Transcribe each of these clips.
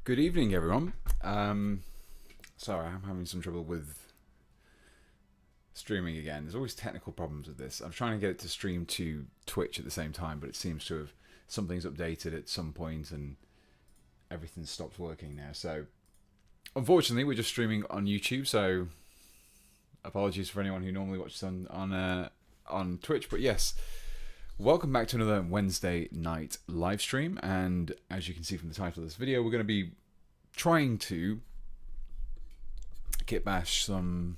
Good evening, everyone. Sorry, I'm having some trouble with streaming again. There's always technical problems with this. I'm trying to get it to stream to Twitch at the same time, but it seems to have something's updated at some point and everything stopped working now. So, unfortunately, we're just streaming on YouTube. So, apologies for anyone who normally watches on Twitch. But yes, welcome back to another Wednesday night live stream. And as you can see from the title of this video, we're going to be trying to kitbash some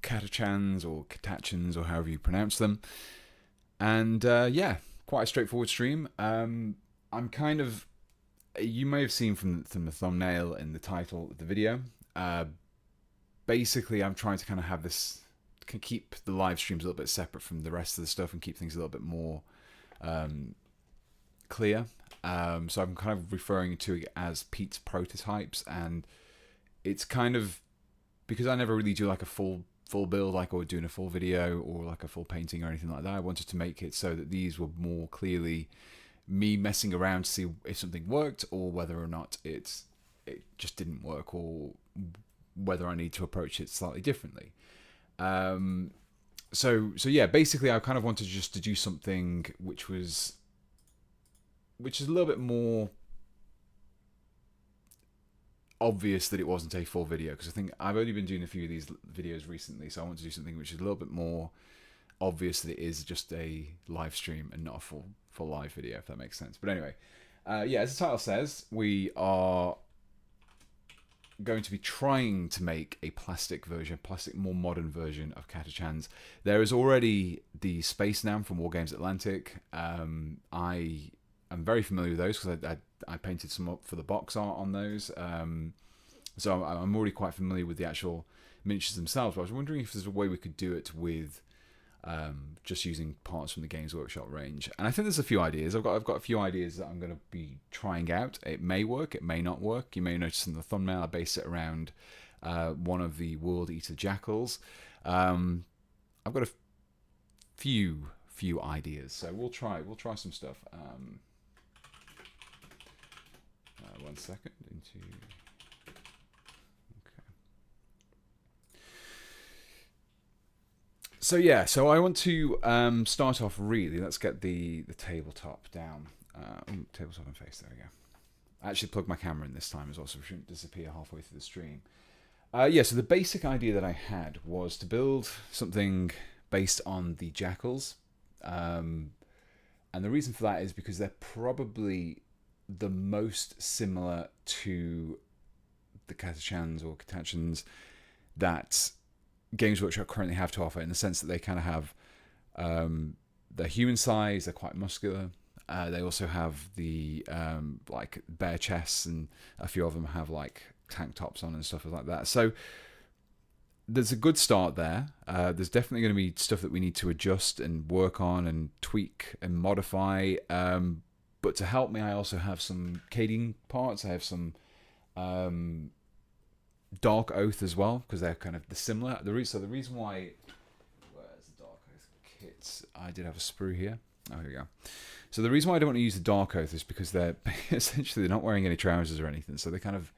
Catachans or Catachans or however you pronounce them. And yeah, quite a straightforward stream. I'm kind of, you may have seen from the thumbnail and the title of the video. Basically, I'm trying to kind of have this, keep the live streams a little bit separate from the rest of the stuff and keep things a little bit more clear. So I'm kind of referring to it as Pete's Prototypes, and it's kind of, because I never really do like a full build, like or doing a full video or like a full painting or anything like that. I wanted to make it so that these were more clearly me messing around to see if something worked or whether or not it just didn't work, or whether I need to approach it slightly differently. So yeah, basically I kind of wanted just to do something which is a little bit more obvious that it wasn't a full video, because I think I've only been doing a few of these videos recently, so I want to do something which is a little bit more obvious that it is just a live stream and not a full live video, if that makes sense. But anyway, yeah, as the title says, we are going to be trying to make a plastic more modern version of Catachans. There is already the Space Nam from Wargames Atlantic. I am very familiar with those because I painted some up for the box art on those. So I'm already quite familiar with the actual miniatures themselves. But I was wondering if there's a way we could do it with just using parts from the Games Workshop range. And I think there's a few ideas. I've got a few ideas that I'm going to be trying out. It may work, it may not work. You may notice in the thumbnail I base it around one of the World Eater Jackals. I've got a few ideas, so we'll try some stuff. One second into. So yeah, so I want to start off really. Let's get the tabletop down. Tabletop and face. There we go. I actually plugged my camera in this time as well, so it shouldn't disappear halfway through the stream. Yeah, so the basic idea that I had was to build something based on the Jackals, and the reason for that is because they're probably the most similar to the Catachans or Catachans that Games Workshop currently have to offer, in the sense that they kind of have they're human size, they're quite muscular. They also have the like bare chests, and a few of them have like tank tops on and stuff like that. So there's a good start there. There's definitely going to be stuff that we need to adjust and work on and tweak and modify. But to help me, I also have some Cadian parts. I have some Dark Oath as well, because they're kind of similar. So the reason why, where's the Dark Oath kits? I did have a sprue here. Oh, here we go. So the reason why I don't want to use the Dark Oath is because they're essentially they're not wearing any trousers or anything. So they kind of,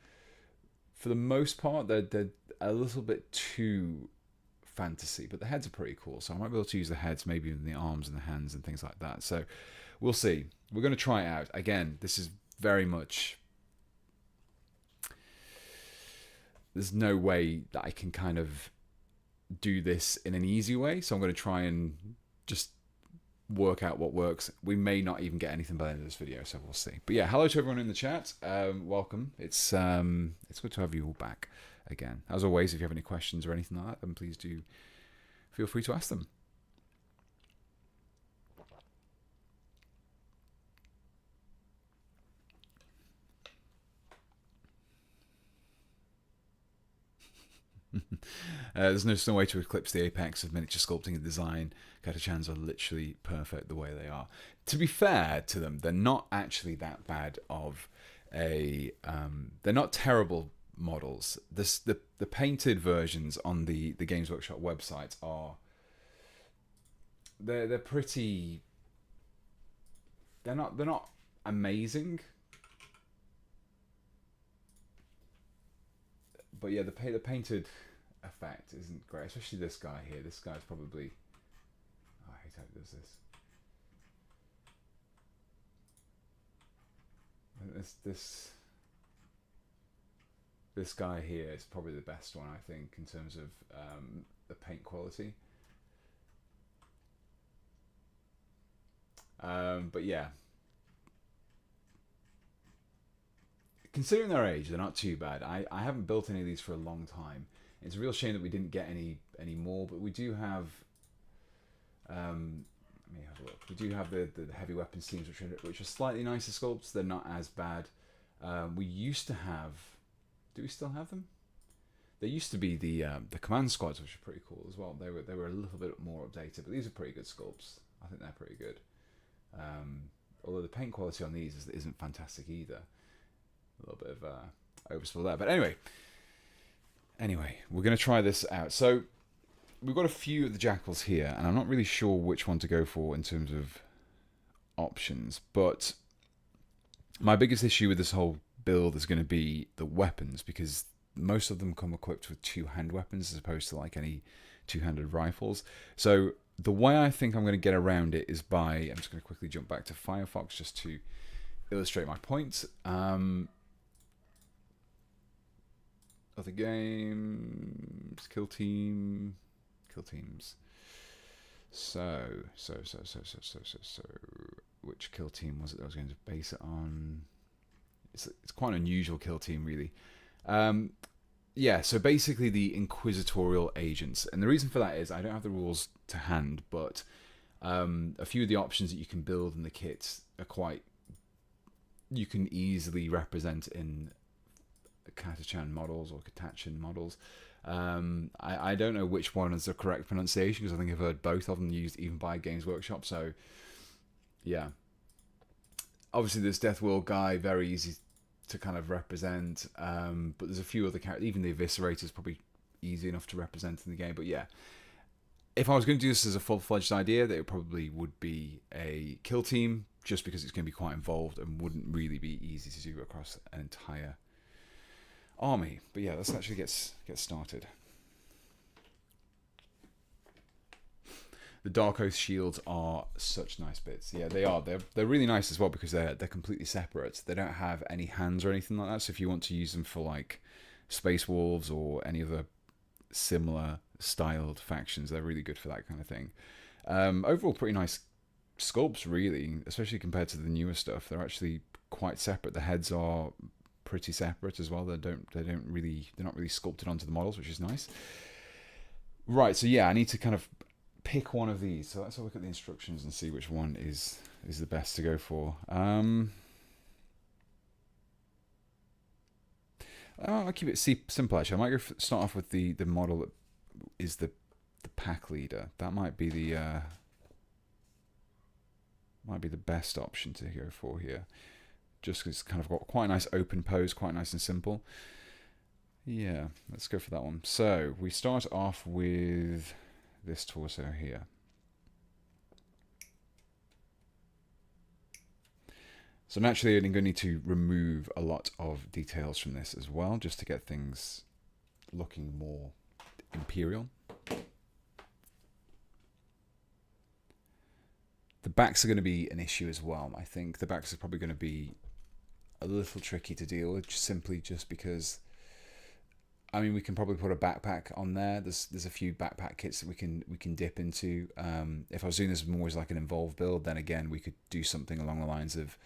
for the most part, they're a little bit too fantasy. But the heads are pretty cool, so I might be able to use the heads, maybe in the arms and the hands and things like that. So we'll see. We're going to try it out. Again, this is very much. There's no way that I can kind of do this in an easy way, so I'm going to try and just work out what works. We may not even get anything by the end of this video, so we'll see. But yeah, hello to everyone in the chat. Welcome. It's good to have you all back again. As always, if you have any questions or anything like that, then please do feel free to ask them. There's no way to eclipse the apex of miniature sculpting and design. Catachans are literally perfect the way they are. To be fair to them, they're not actually that bad of a. They're not terrible models. The painted versions on the Games Workshop website are. They're pretty. They're not amazing. But yeah, the painted effect isn't great, especially this guy here. This guy's probably... Oh, I hate how it does this. This guy here is probably the best one, I think, in terms of the paint quality. But yeah, considering their age, they're not too bad. I haven't built any of these for a long time. It's a real shame that we didn't get any more, but we do have. Let me have a look. We do have the heavy weapons teams, which are slightly nicer sculpts. They're not as bad. We used to have. Do we still have them? There used to be the command squads, which are pretty cool as well. They were a little bit more updated, but these are pretty good sculpts. I think they're pretty good. Although the paint quality on these isn't fantastic either. A little bit of overspill there, but anyway, we're going to try this out. So we've got a few of the jackals here, and I'm not really sure which one to go for in terms of options, but my biggest issue with this whole build is going to be the weapons, because most of them come equipped with two-hand weapons as opposed to like any two-handed rifles. So the way I think I'm going to get around it is by, I'm just going to quickly jump back to Firefox just to illustrate my point. Other games, kill teams. So, which kill team was it that I was going to base it on? It's quite an unusual kill team, really. Yeah, so basically the inquisitorial agents. And the reason for that is I don't have the rules to hand, but a few of the options that you can build in the kits are quite... You can easily represent in Catachan models or Catachan models. I don't know which one is the correct pronunciation, because I think I've heard both of them used even by Games Workshop, so yeah. Obviously this Death World guy, very easy to kind of represent, but there's a few other characters, even the Eviscerator is probably easy enough to represent in the game, but yeah. If I was going to do this as a full-fledged idea, that it probably would be a kill team, just because it's going to be quite involved and wouldn't really be easy to do across an entire army. But yeah, let's actually get started. The Dark Oath shields are such nice bits. Yeah, they are. They're really nice as well because they're completely separate. They don't have any hands or anything like that. So if you want to use them for like Space Wolves or any other similar styled factions, they're really good for that kind of thing. Overall, pretty nice sculpts, really, especially compared to the newer stuff. They're actually quite separate. The heads are pretty separate as well. They're not really sculpted onto the models, which is nice. Right. So yeah, I need to kind of pick one of these. So let's have a look at the instructions and see which one is the best to go for. I'll keep it simple actually. I might start off with the model that is the pack leader. That might be the best option to go for here. Just because it's kind of got quite a nice open pose, quite nice and simple. Yeah, let's go for that one. So we start off with this torso here. So naturally I'm going to need to remove a lot of details from this as well, just to get things looking more imperial. The backs are going to be an issue as well. I think the backs are probably going to be a little tricky to deal with, simply because, I mean, we can probably put a backpack on there. There's a few backpack kits that we can dip into. If I was doing this more as like an involved build, then again we could do something along the lines of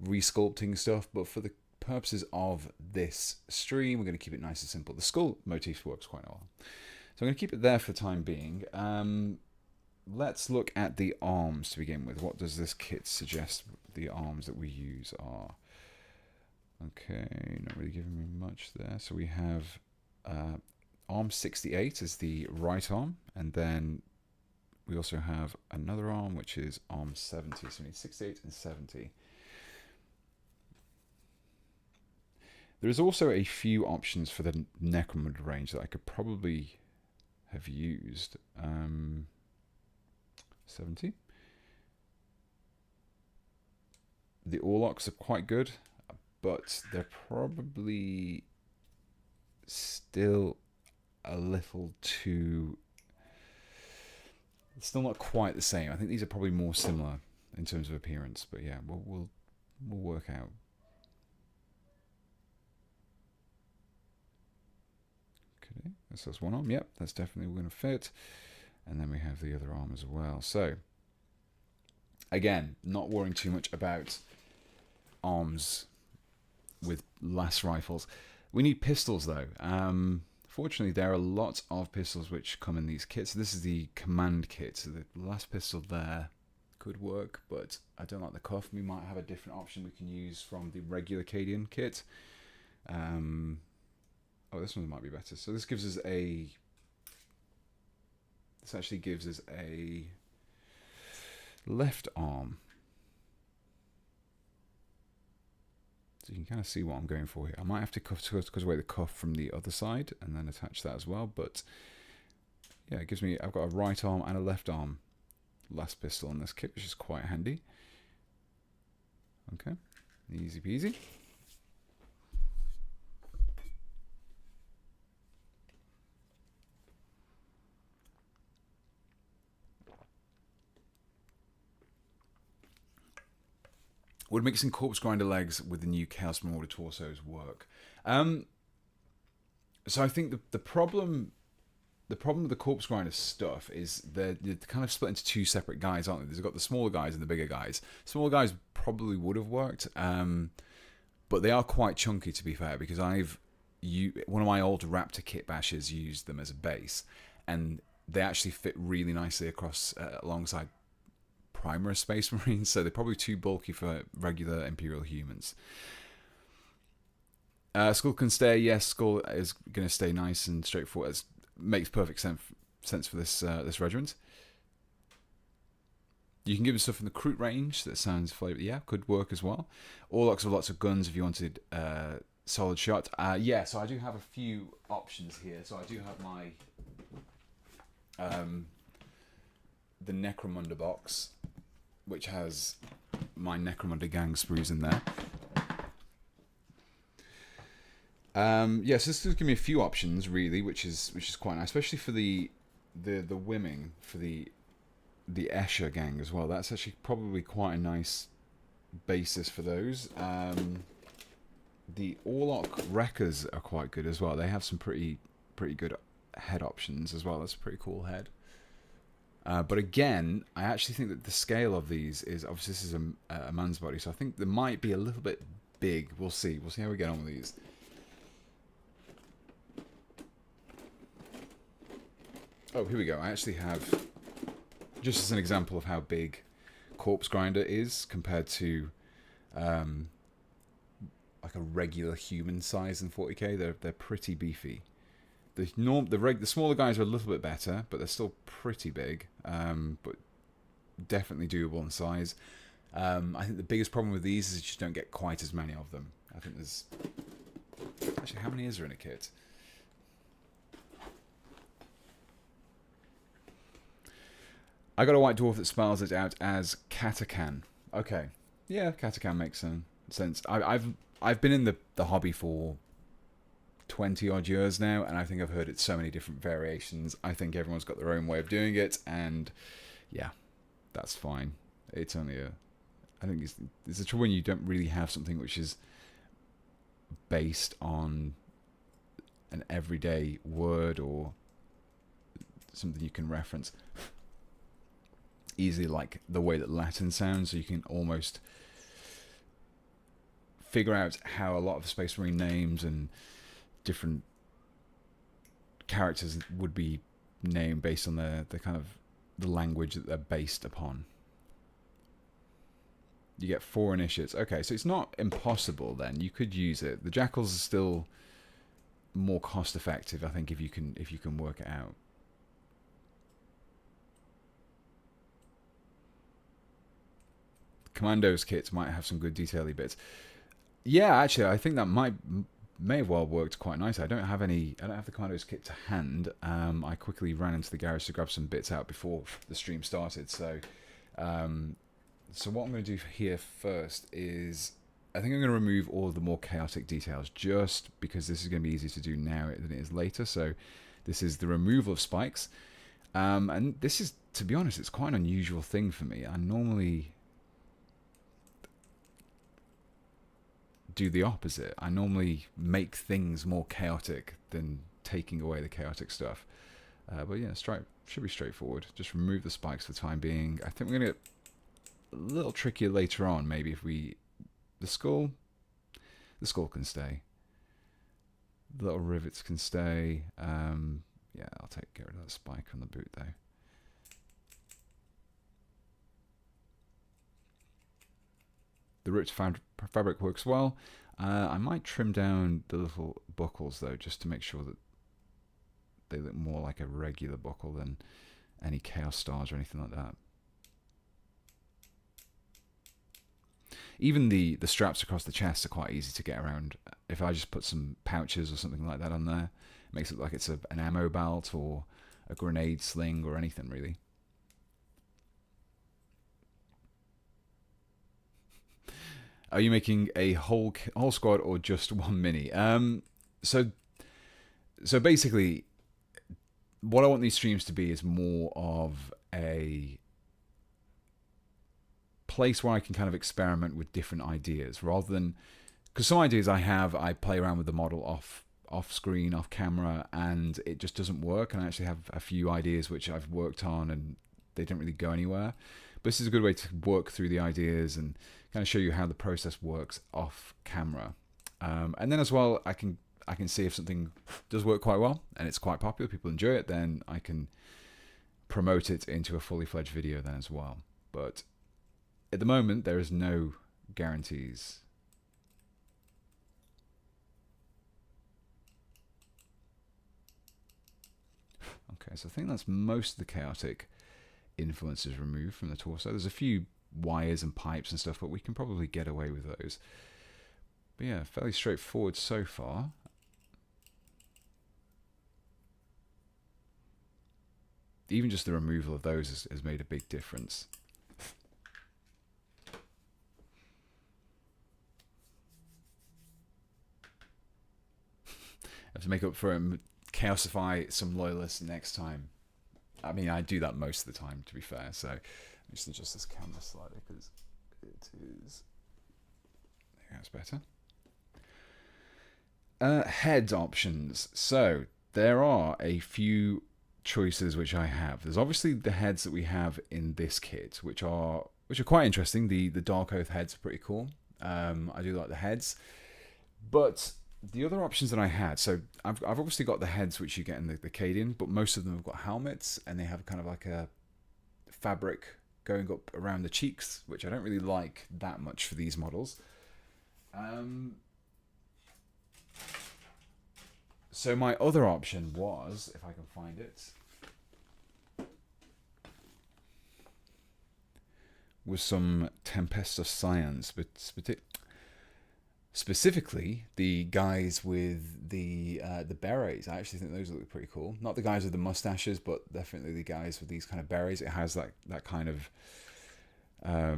resculpting stuff. But for the purposes of this stream, we're going to keep it nice and simple. The skull motif works quite well, so I'm going to keep it there for the time being. Let's look at the arms to begin with. What does this kit suggest the arms that we use are? Okay, not really giving me much there. So we have arm 68 is the right arm, and then we also have another arm which is arm 70. So we need 68 and 70. There is also a few options for the Necromunda range that I could probably have used. 70. The Orlocks are quite good, but they're probably still a little too... It's still not quite the same. I think these are probably more similar in terms of appearance, but yeah, we'll work out. Okay, that's one arm. Yep, that's definitely going to fit. And then we have the other arm as well. So, again, not worrying too much about arms with less rifles. We need pistols, though. Fortunately, there are lots of pistols which come in these kits. This is the command kit. So the last pistol there could work, but I don't like the cuff. We might have a different option we can use from the regular Cadian kit. Oh, this one might be better. So this gives us a... This actually gives us a left arm. So you can kind of see what I'm going for here. I might have to cut away the cuff from the other side and then attach that as well. But yeah, it gives me... I've got a right arm and a left arm last pistol on this kit, which is quite handy. Okay, easy peasy. Would mixing corpse grinder legs with the new Chaos Marauder torsos work? So I think the problem with the corpse grinder stuff is they're kind of split into two separate guys, aren't they? There's got the smaller guys and the bigger guys. Smaller guys probably would have worked, but they are quite chunky, to be fair, because one of my old Raptor Kitbashers used them as a base, and they actually fit really nicely across alongside Primaris Space Marines, so they're probably too bulky for regular Imperial humans. Skull can stay. Yes, Skull is going to stay nice and straightforward. It makes perfect sense for this regiment. You can give them stuff in the Kroot range that sounds flavor. Yeah, could work as well. Orlocks have lots of guns if you wanted solid shot. Yeah, so I do have a few options here. So I do have my the Necromunda box, which has my Necromunda gang sprues in there. Yeah, so this does give me a few options, really, which is quite nice, especially for the Wimming, for the Escher gang as well. That's actually probably quite a nice basis for those. The Orlok Wreckers are quite good as well. They have some pretty good head options as well. That's a pretty cool head. But again, I actually think that the scale of these is, obviously this is a man's body, so I think they might be a little bit big. We'll see. We'll see how we get on with these. Oh, here we go. I actually have, just as an example of how big Corpse Grinder is compared to like a regular human size in 40k, they're pretty beefy. The smaller guys are a little bit better, but they're still pretty big, but definitely doable in size. I think the biggest problem with these is you just don't get quite as many of them. I think there's... Actually, how many is there in a kit? I got a white dwarf that spells it out as Catachan. Okay, yeah, Catachan makes some sense. I've been in the hobby for 20 odd years now, and I think I've heard it so many different variations. I think everyone's got their own way of doing it, and yeah, that's fine. It's only I think it's the trouble when you don't really have something which is based on an everyday word or something you can reference easily, like the way that Latin sounds, so you can almost figure out how a lot of the Space Marine names and different characters would be named based on the kind of the language that they're based upon. You get 4 initiates. Okay, so it's not impossible then. You could use it. The Jackals are still more cost effective, I think, if you can work it out. Commandos kits might have some good detail-y bits. Yeah, actually, I think that may have well worked quite nice. I don't have the Commandos kit to hand. I quickly ran into the garage to grab some bits out before the stream started. So what I'm going to do here first is I think I'm going to remove all of the more chaotic details just because this is going to be easier to do now than it is later. So this is the removal of spikes. And this is, to be honest, it's quite an unusual thing for me. I normally do the opposite. I normally make things more chaotic than taking away the chaotic stuff. But yeah, should be straightforward. Just remove the spikes for the time being. I think we're going to get a little trickier later on, maybe if we... The skull can stay. The little rivets can stay. Yeah, I'll get rid of that spike on the boot though. The ripped fabric works well. I might trim down the little buckles though, just to make sure that they look more like a regular buckle than any chaos stars or anything like that. Even the straps across the chest are quite easy to get around. If I just put some pouches or something like that on there, it makes it look like it's an ammo belt or a grenade sling or anything really. Are you making a whole squad or just one mini? So basically, what I want these streams to be is more of a place where I can kind of experiment with different ideas rather than, because some ideas I play around with the model off screen, off camera, and it just doesn't work. And I actually have a few ideas which I've worked on and they don't really go anywhere. But this is a good way to work through the ideas and kind of show you how the process works off camera. And then as well, I can see if something does work quite well and it's quite popular, people enjoy it, then I can promote it into a fully fledged video then as well. But at the moment, there is no guarantees. Okay, so I think that's most of the chaotic influences removed from the torso. There's a few wires and pipes and stuff, but we can probably get away with those. But yeah, fairly straightforward so far. Even just the removal of those has made a big difference. I have to make up for him, chaosify some loyalists next time. I mean, I do that most of the time, to be fair. So just adjust this camera slightly because it is. There, that's better. Head options. So there are a few choices which I have. There's obviously the heads that we have in this kit, which are quite interesting. The Dark Oath heads are pretty cool. I do like the heads, but the other options that I had, so I've obviously got the heads which you get in the Cadian, but most of them have got helmets and they have kind of like a fabric going up around the cheeks, which I don't really like that much for these models. So my other option was, if I can find it, was some Tempestus Scions, but specifically the guys with the berets. I actually think those look pretty cool. Not the guys with the mustaches, but definitely the guys with these kind of berets. It has that kind of I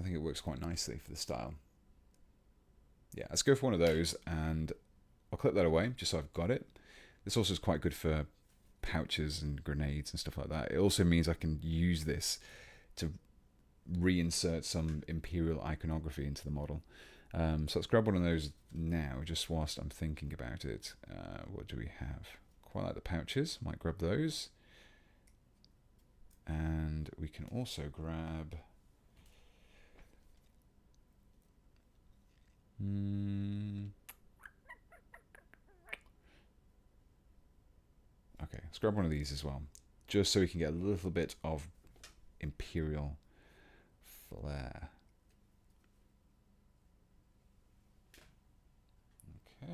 think it works quite nicely for the style. Yeah, let's go for one of those, and I'll clip that away just so I've got it. This also is quite good for pouches and grenades and stuff like that. It also means I can use this to reinsert some Imperial iconography into the model. So let's grab one of those now, just whilst I'm thinking about it. What do we have? Quite like the pouches, might grab those. And we can also grab... Okay, let's grab one of these as well, just so we can get a little bit of Imperial flair. Okay.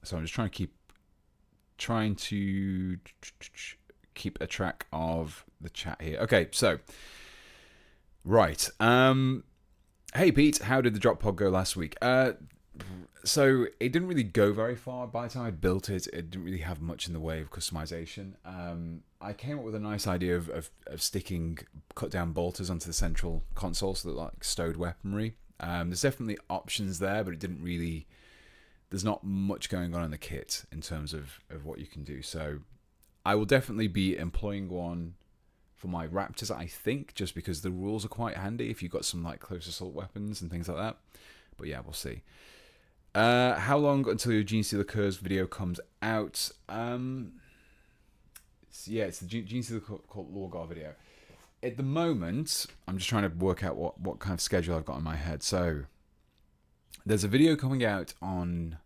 So I'm just trying to keep a track of the chat here. Okay, so right. Hey Pete, how did the drop pod go last week? So it didn't really go very far. By the time I built it, it didn't really have much in the way of customization. I came up with a nice idea of sticking cut down bolters onto the central console, so that like stowed weaponry. There's definitely options there, but it didn't really. There's not much going on in the kit in terms of what you can do. So I will definitely be employing one for my Raptors, I think, just because the rules are quite handy if you've got some like close assault weapons and things like that. But yeah, we'll see. How long until your Gene Stealer Curse video comes out? It's the Gene Stealer Lorgar video. At the moment, I'm just trying to work out what kind of schedule I've got in my head. So there's a video coming out on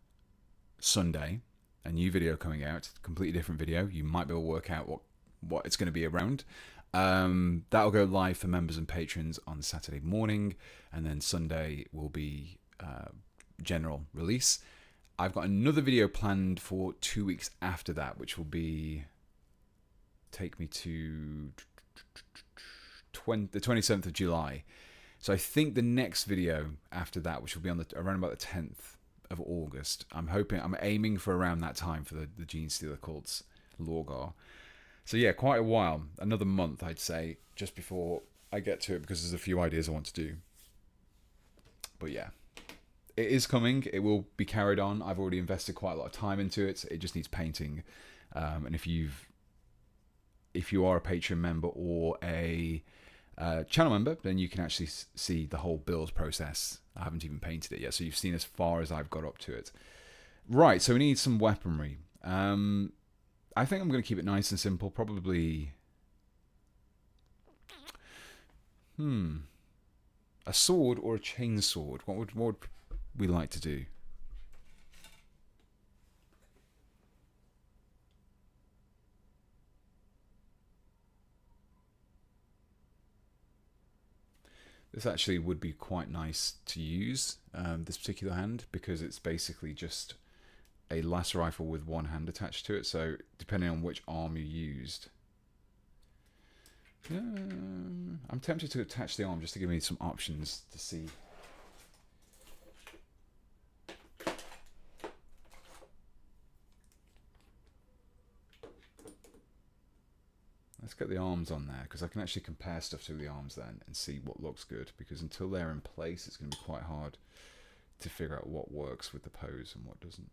Sunday, a new video coming out, completely different video. You might be able to work out what it's going to be around. That'll go live for members and patrons on Saturday morning, and then Sunday will be general release. I've got another video planned for 2 weeks after that, which will take me to the 27th of July. So I think the next video after that, which will be on around about the 10th of August, I'm aiming for around that time for the Gene Stealer Cults Lorgar. So yeah, quite a while, another month I'd say, just before I get to it, because there's a few ideas I want to do. But yeah, it is coming. It will be carried on. I've already invested quite a lot of time into it. It just needs painting. And if you are a Patreon member or a channel member, then you can actually see the whole build process. I haven't even painted it yet, so you've seen as far as I've got up to it. Right, so we need some weaponry. I think I'm going to keep it nice and simple. Probably a sword or a chainsword. What would we like to do? This actually would be quite nice to use, this particular hand, because it's basically just a lasso rifle with one hand attached to it. So depending on which arm you used, I'm tempted to attach the arm just to give me some options to see. Let's get the arms on there, because I can actually compare stuff to the arms then and see what looks good, because until they're in place it's going to be quite hard to figure out what works with the pose and what doesn't.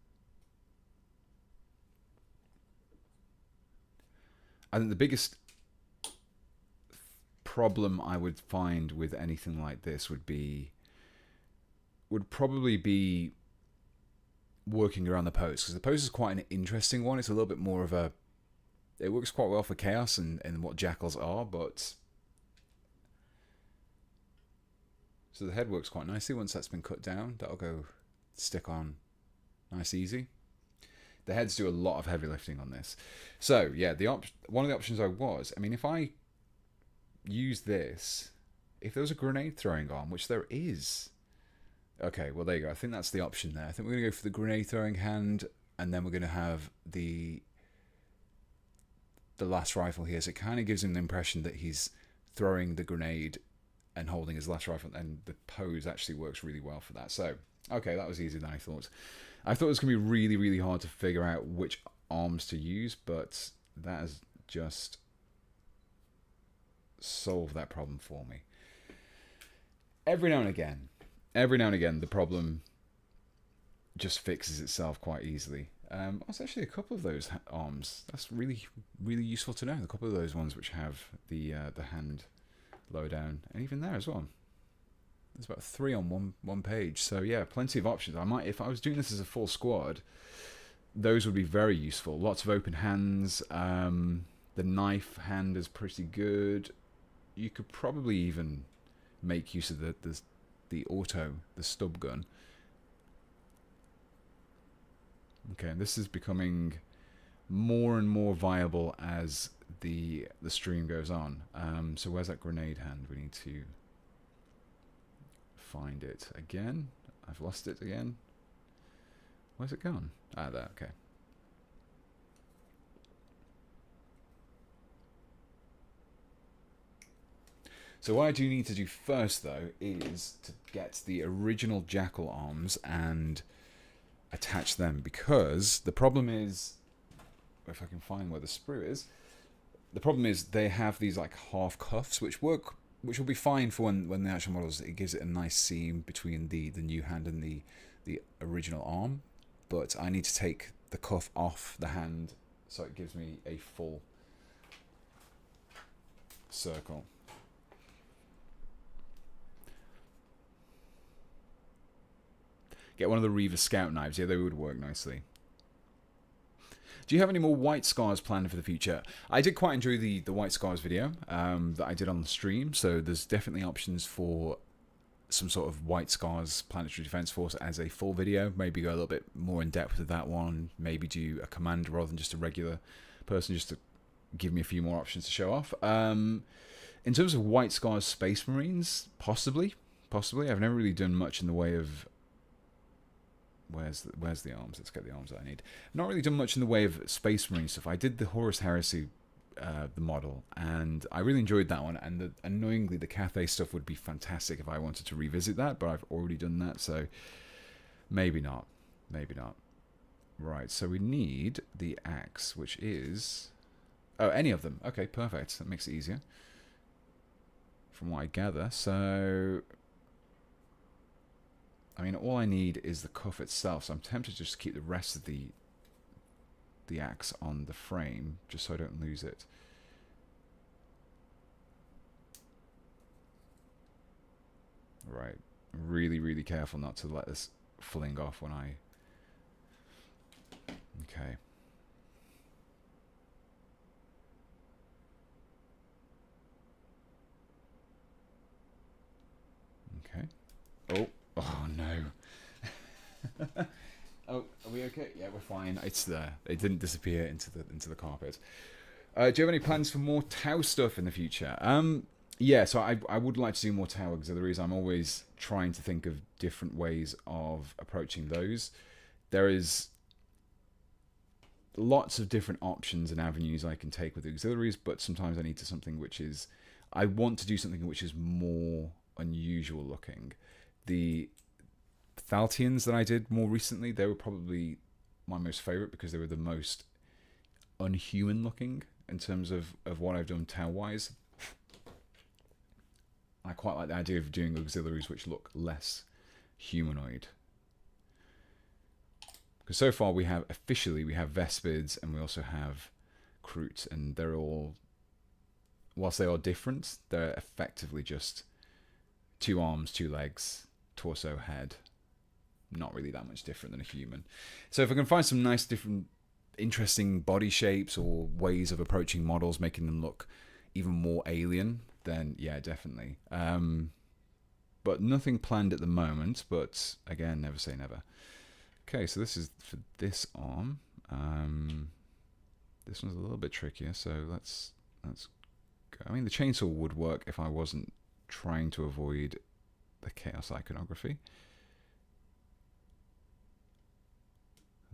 I think the biggest problem I would find with anything like this would probably be working around the pose, because the pose is quite an interesting one. It's a little bit more of a, it works quite well for chaos and what jackals are, but so the head works quite nicely once that's been cut down. That'll go stick on nice easy. The heads do a lot of heavy lifting on this. So yeah, one of the options if I use this, if there was a grenade throwing arm, which there is, okay, well there you go. I think that's the option there. I think we're gonna go for the grenade throwing hand, and then we're gonna have the last rifle here. So it kind of gives him the impression that he's throwing the grenade and holding his last rifle, and the pose actually works really well for that. So okay, that was easier than I thought. I thought it was going to be really, really hard to figure out which arms to use, but that has just solved that problem for me. Every now and again, the problem just fixes itself quite easily. That's actually a couple of those arms. That's really, really useful to know. A couple of those ones which have the hand lower down, and even there as well. There's about 3 on one page. So yeah, plenty of options. If I was doing this as a full squad, those would be very useful. Lots of open hands. The knife hand is pretty good. You could probably even make use of the stub gun. Okay, this is becoming more and more viable as the stream goes on. So where's that grenade hand? We need to find it again. I've lost it again. Where's it gone? Ah, there, okay. So what I do need to do first, though, is to get the original jackal arms and attach them, because the problem is, if I can find where the sprue is, the problem is they have these like half cuffs which work, which will be fine for when the actual models, it gives it a nice seam between the new hand and the original arm, but I need to take the cuff off the hand so it gives me a full circle. Get one of the Reaver Scout knives. Yeah, they would work nicely. Do you have any more White Scars planned for the future? I did quite enjoy the White Scars video that I did on the stream, so there's definitely options for some sort of White Scars Planetary Defense Force as a full video. Maybe go a little bit more in depth with that one. Maybe do a commander rather than just a regular person, just to give me a few more options to show off. In terms of White Scars Space Marines, possibly. I've never really done much in the way of... Where's the arms? Let's get the arms that I need. Not really done much in the way of Space Marine stuff. I did the Horus Heresy, the model, and I really enjoyed that one. And annoyingly, the Cathay stuff would be fantastic if I wanted to revisit that, but I've already done that, so maybe not. Maybe not. Right, so we need the axe, which is... Oh, any of them. Okay, perfect. That makes it easier, from what I gather. So... I mean, all I need is the cuff itself, so I'm tempted to just keep the rest of the axe on the frame, just so I don't lose it. Right, really, really careful not to let this fling off when I... Okay. Okay. Oh. Oh no. Oh, are we okay? Yeah, we're fine. It's there. It didn't disappear into the carpet. Do you have any plans for more Tau stuff in the future? Yeah, so I would like to do more Tau auxiliaries. I'm always trying to think of different ways of approaching those. There is lots of different options and avenues I can take with auxiliaries, but sometimes I need to something which is... I want to do something which is more unusual looking. The Thaltians that I did more recently, they were probably my most favourite because they were the most unhuman looking in terms of what I've done Tau-wise. I quite like the idea of doing auxiliaries which look less humanoid. Because so far we have Vespids and we also have Kroot, and they're all, whilst they are different, they're effectively just 2 arms, 2 legs, torso, head. Not really that much different than a human. So if I can find some nice different interesting body shapes or ways of approaching models, making them look even more alien, then yeah, definitely. But nothing planned at the moment, but again, never say never. Okay, so this is for this arm. This one's a little bit trickier, so let's go. I mean, the chainsaw would work if I wasn't trying to avoid the chaos iconography.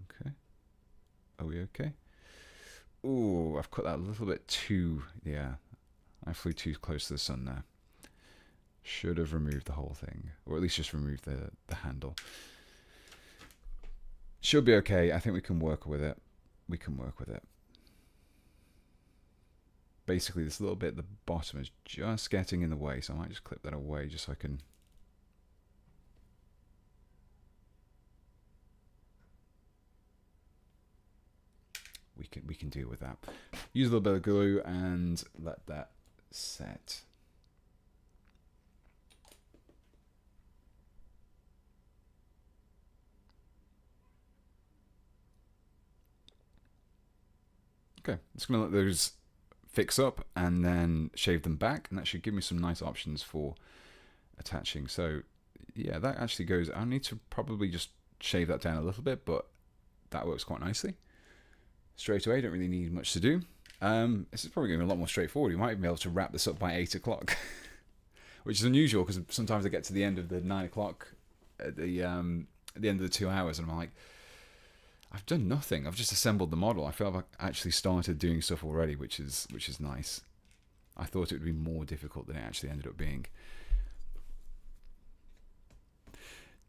Okay. Are we okay? Ooh, I've cut that a little bit too... Yeah, I flew too close to the sun there. Should have removed the whole thing, or at least just removed the handle. Should be okay. I think we can work with it. We can work with it. Basically, this little bit at the bottom is just getting in the way, so I might just clip that away just so I can... We can deal with that. Use a little bit of glue and let that set. Okay, just gonna let those fix up and then shave them back, and that should give me some nice options for attaching. So yeah, that actually goes... I need to probably just shave that down a little bit, but that works quite nicely. Straight away, don't really need much to do. This is probably going to be a lot more straightforward. You might even be able to wrap this up by 8 o'clock, which is unusual because sometimes I get to the end of the 9 o'clock at the end of the 2 hours, and I'm like, I've done nothing. I've just assembled the model. I feel like I've actually started doing stuff already, which is nice. I thought it would be more difficult than it actually ended up being.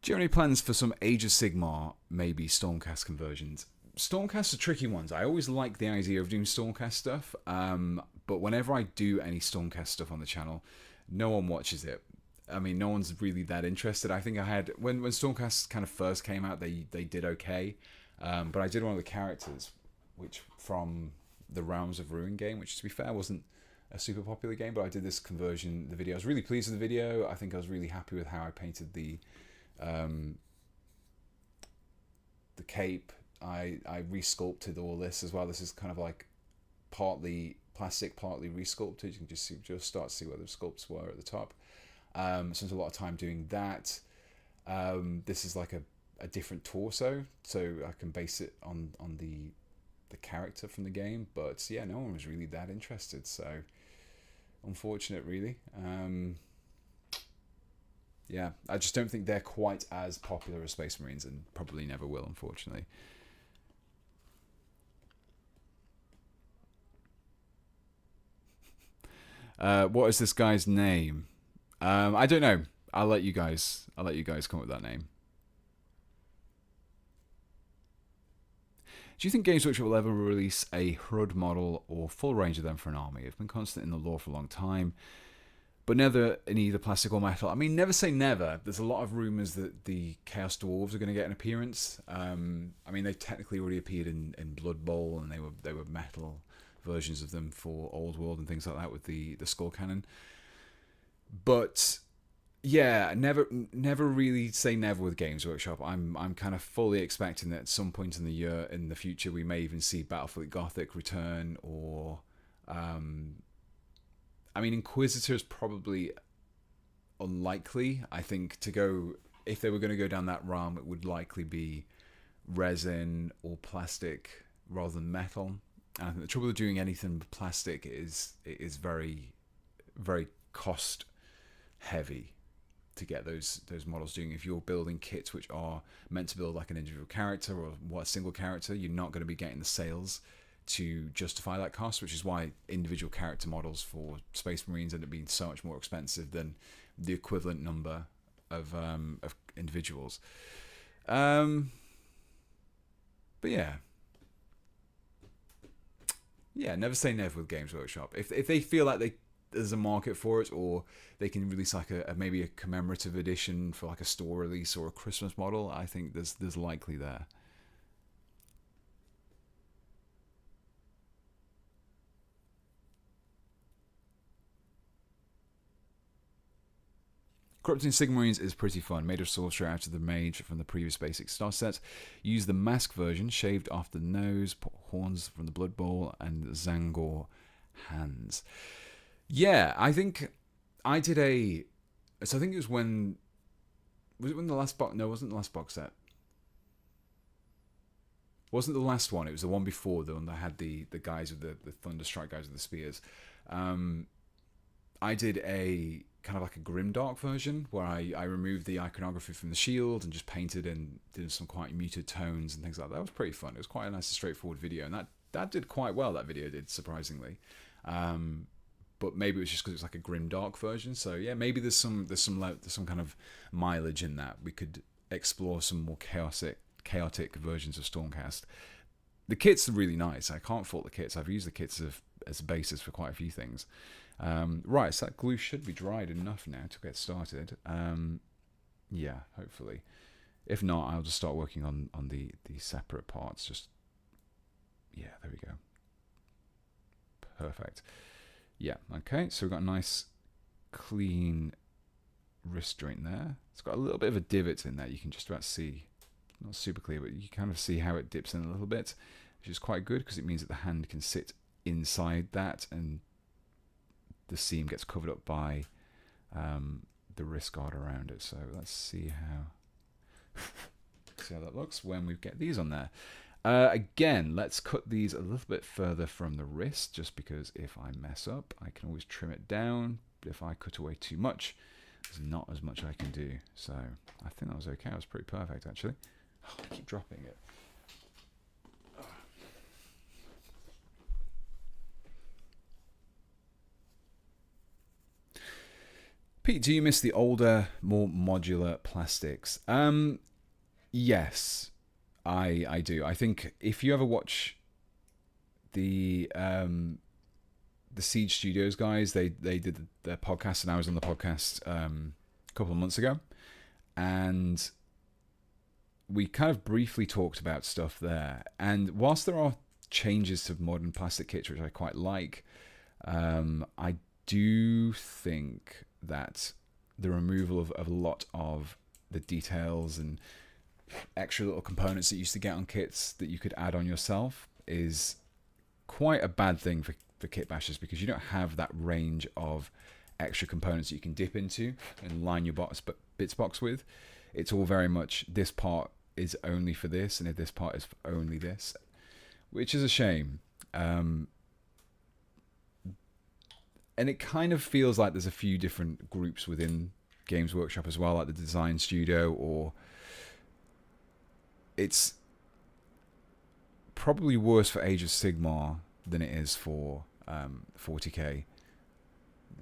Do you have any plans for some Age of Sigmar, maybe Stormcast conversions? Stormcasts are tricky ones. I always like the idea of doing Stormcast stuff, but whenever I do any Stormcast stuff on the channel, no one watches it. I mean, no one's really that interested. I think I had, when Stormcast kind of first came out, they did okay, but I did one of the characters, which from the Realms of Ruin game, which to be fair wasn't a super popular game, but I did this conversion, the video. I was really pleased with the video. I think I was really happy with how I painted the cape. I resculpted all this as well. This is kind of like partly plastic, partly resculpted. You can just start to see where the sculpts were at the top. Spent a lot of time doing that. This is like a different torso, so I can base it on the character from the game. But yeah, no one was really that interested, so unfortunate, really. Yeah, I just don't think they're quite as popular as Space Marines, and probably never will, unfortunately. What is this guy's name? I don't know. I'll let you guys come up with that name. Do you think Games Workshop will ever release a HUD model or full range of them for an army? It's been constant in the lore for a long time, but never in either plastic or metal. I mean, never say never. There's a lot of rumours that the Chaos Dwarves are going to get an appearance. I mean, they technically already appeared in Blood Bowl, and they were metal versions of them for Old World and things like that with the Skull Cannon. But yeah, never really say never with Games Workshop. I'm kind of fully expecting that at some point in the year, in the future, we may even see Battlefleet Gothic return, or I mean, Inquisitor is probably unlikely. I think if they were going to go down that realm, it would likely be resin or plastic rather than metal. And I think the trouble with doing anything with plastic is it is very, very cost heavy to get those models doing. If you're building kits which are meant to build like an individual character or a single character, you're not going to be getting the sales to justify that cost, which is why individual character models for Space Marines end up being so much more expensive than the equivalent number of individuals. But yeah, never say never with Games Workshop. If they feel like there's a market for it, or they can release like maybe a commemorative edition for like a store release or a Christmas model, I think there's likely there. Corrupting Sigmarines is pretty fun. Made of sorcerer out of the mage from the previous basic star set. Use the mask version, shaved off the nose, put horns from the Blood Bowl, and Zangor hands. Yeah, I think I did so I think it was when the last box? No, it wasn't the last box set. It wasn't the last one. It was the one before, the one that had the guys with the Thunderstrike guys with the spears. I did a kind of like a grimdark version where I removed the iconography from the shield and just painted and did some quite muted tones and things like that. That was pretty fun. It was quite a nice, straightforward video, and that did quite well. That video did, surprisingly. But maybe it was just because it was like a grimdark version. So yeah, maybe there's some kind of mileage in that. We could explore some more chaotic versions of Stormcast. The kits are really nice. I can't fault the kits. I've used the kits as a basis for quite a few things. Right, so that glue should be dried enough now to get started. Yeah, hopefully. If not, I'll just start working on the separate parts. Yeah, there we go. Perfect. Yeah, okay, so we've got a nice clean wrist joint there. It's got a little bit of a divot in there. You can just about see, not super clear, but you can kind of see how it dips in a little bit, which is quite good because it means that the hand can sit inside that and the seam gets covered up by the wrist guard around it. So let's see how that looks when we get these on there. Again, let's cut these a little bit further from the wrist, just because if I mess up, I can always trim it down. But if I cut away too much, there's not as much I can do. So I think that was okay. That was pretty perfect, actually. Oh, I keep dropping it. Pete, do you miss the older, more modular plastics? Yes, I do. I think if you ever watch the Siege Studios guys, they did their podcast, and I was on the podcast a couple of months ago, and we kind of briefly talked about stuff there. And whilst there are changes to modern plastic kits, which I quite like, I do think that the removal of a lot of the details and extra little components that you used to get on kits that you could add on yourself is quite a bad thing for kit bashers, because you don't have that range of extra components that you can dip into and line your bits box with. It's all very much, this part is only for this, and if this part is for only this, which is a shame. And it kind of feels like there's a few different groups within Games Workshop as well, like the design studio, or it's probably worse for Age of Sigmar than it is for 40k.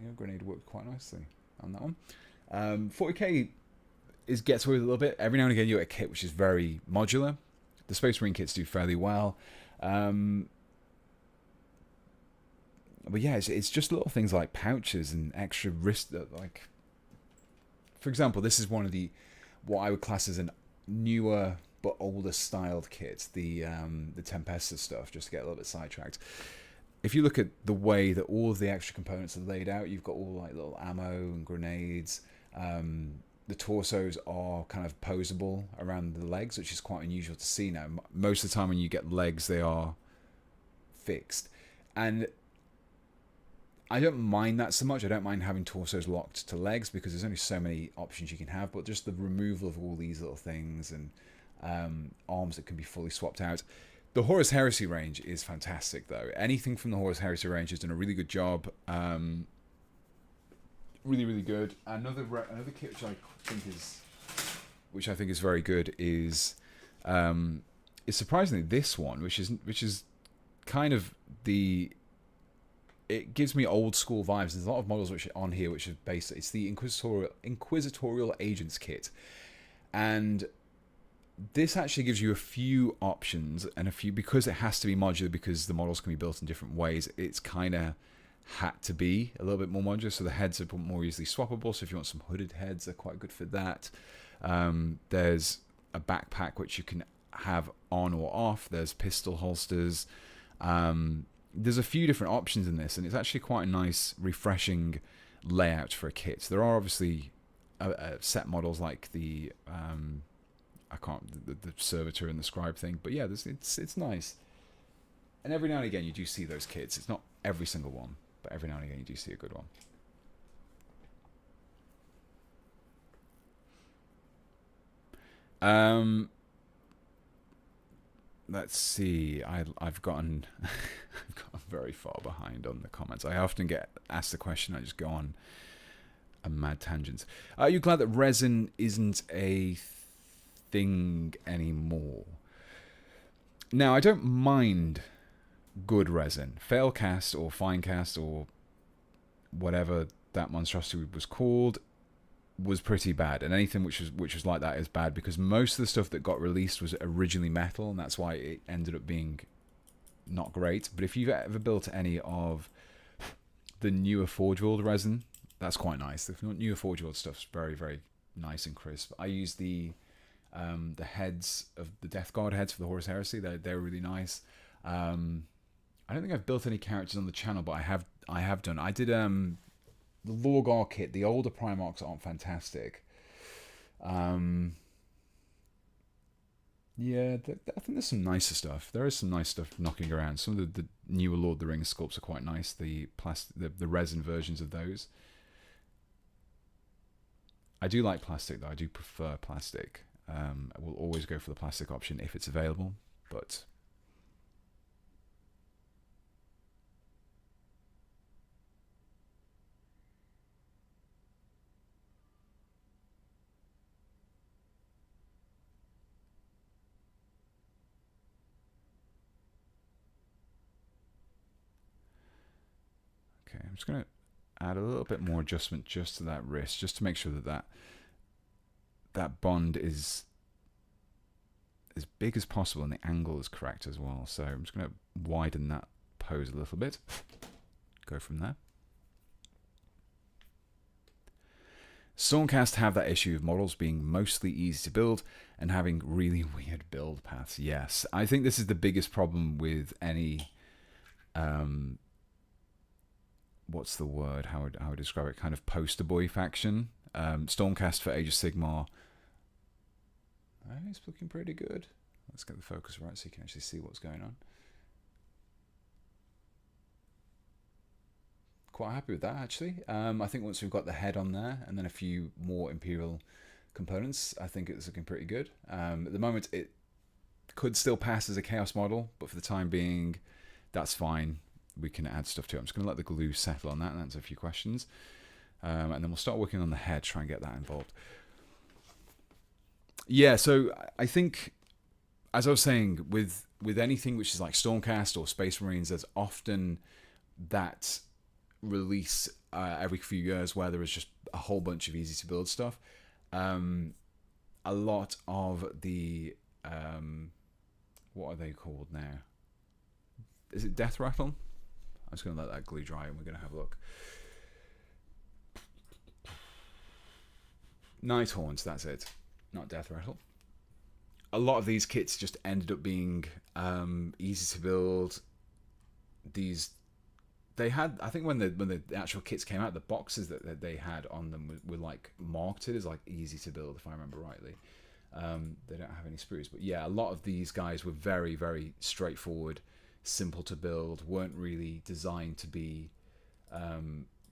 The grenade worked quite nicely on that one. 40k gets away with a little bit. Every now and again you get a kit which is very modular. The Space Marine kits do fairly well. But yeah, it's just little things like pouches and extra wrist, like, for example, this is one of what I would class as a newer but older styled kit, the Tempesta stuff, just to get a little bit sidetracked. If you look at the way that all of the extra components are laid out, you've got all like little ammo and grenades. The torsos are kind of posable around the legs, which is quite unusual to see now. Most of the time when you get legs, they are fixed. And I don't mind that so much. I don't mind having torsos locked to legs, because there's only so many options you can have. But just the removal of all these little things and arms that can be fully swapped out. The Horus Heresy range is fantastic, though. Anything from the Horus Heresy range has done a really good job. Really, really good. Another kit which I think is very good is surprisingly this one, which is kind of it gives me old school vibes. There's a lot of models which are on here which is based. It's the Inquisitorial Agents kit, and this actually gives you a few options, and because it has to be modular, because the models can be built in different ways. It's kind of had to be a little bit more modular, so the heads are more easily swappable. So if you want some hooded heads, they're quite good for that. There's a backpack which you can have on or off. There's pistol holsters. There's a few different options in this, and it's actually quite a nice, refreshing layout for a kit. So there are obviously set models like the the servitor and the scribe thing, but yeah, it's nice. And every now and again you do see those kits. It's not every single one, but every now and again you do see a good one. Let's see. I've gotten I've gotten very far behind on the comments. I often get asked the question. I just go on a mad tangent. Are you glad that resin isn't a thing anymore? Now, I don't mind good resin. Failcast or Finecast or whatever that monstrosity was called was pretty bad, and anything which was like that is bad, because most of the stuff that got released was originally metal, and that's why it ended up being not great. But if you've ever built any of the newer Forge World resin, that's quite nice. The newer Forge World stuff's very, very nice and crisp. I use the heads of the Death Guard heads for the Horus Heresy. They're really nice. I don't think I've built any characters on the channel, but I have done. I did the Lorgar kit. The older Primarchs aren't fantastic. Yeah, I think there's some nicer stuff. There is some nice stuff knocking around. Some of the newer Lord of the Rings sculpts are quite nice. The resin versions of those. I do like plastic, though. I do prefer plastic. I will always go for the plastic option if it's available, but okay, I'm just going to add a little bit more adjustment just to that wrist, just to make sure that that bond is as big as possible and the angle is correct as well. So I'm just going to widen that pose a little bit. Go from there. Stormcast have that issue of models being mostly easy to build and having really weird build paths. Yes, I think this is the biggest problem with any what's the word? How would I describe it? Kind of poster boy faction. Stormcast for Age of Sigmar. It's looking pretty good. Let's get the focus right so you can actually see what's going on. Quite happy with that, actually. I think once we've got the head on there and then a few more Imperial components, I think it's looking pretty good. At the moment, it could still pass as a Chaos model, but for the time being, that's fine. We can add stuff to it. I'm just going to let the glue settle on that and answer a few questions. And then we'll start working on the head, try and get that involved. Yeah, so I think, as I was saying, with anything which is like Stormcast or Space Marines, there's often that release every few years where there is just a whole bunch of easy to build stuff. A lot of the what are they called now? Is it Death Rattle? I'm just going to let that glue dry and we're going to have a look. Nighthorns, that's it. Not Death Rattle. A lot of these kits just ended up being easy to build. They had, I think when the actual kits came out, the boxes that they had on them were like marketed as like easy to build, if I remember rightly. They don't have any sprues, but yeah, a lot of these guys were very, very straightforward, simple to build, weren't really designed to be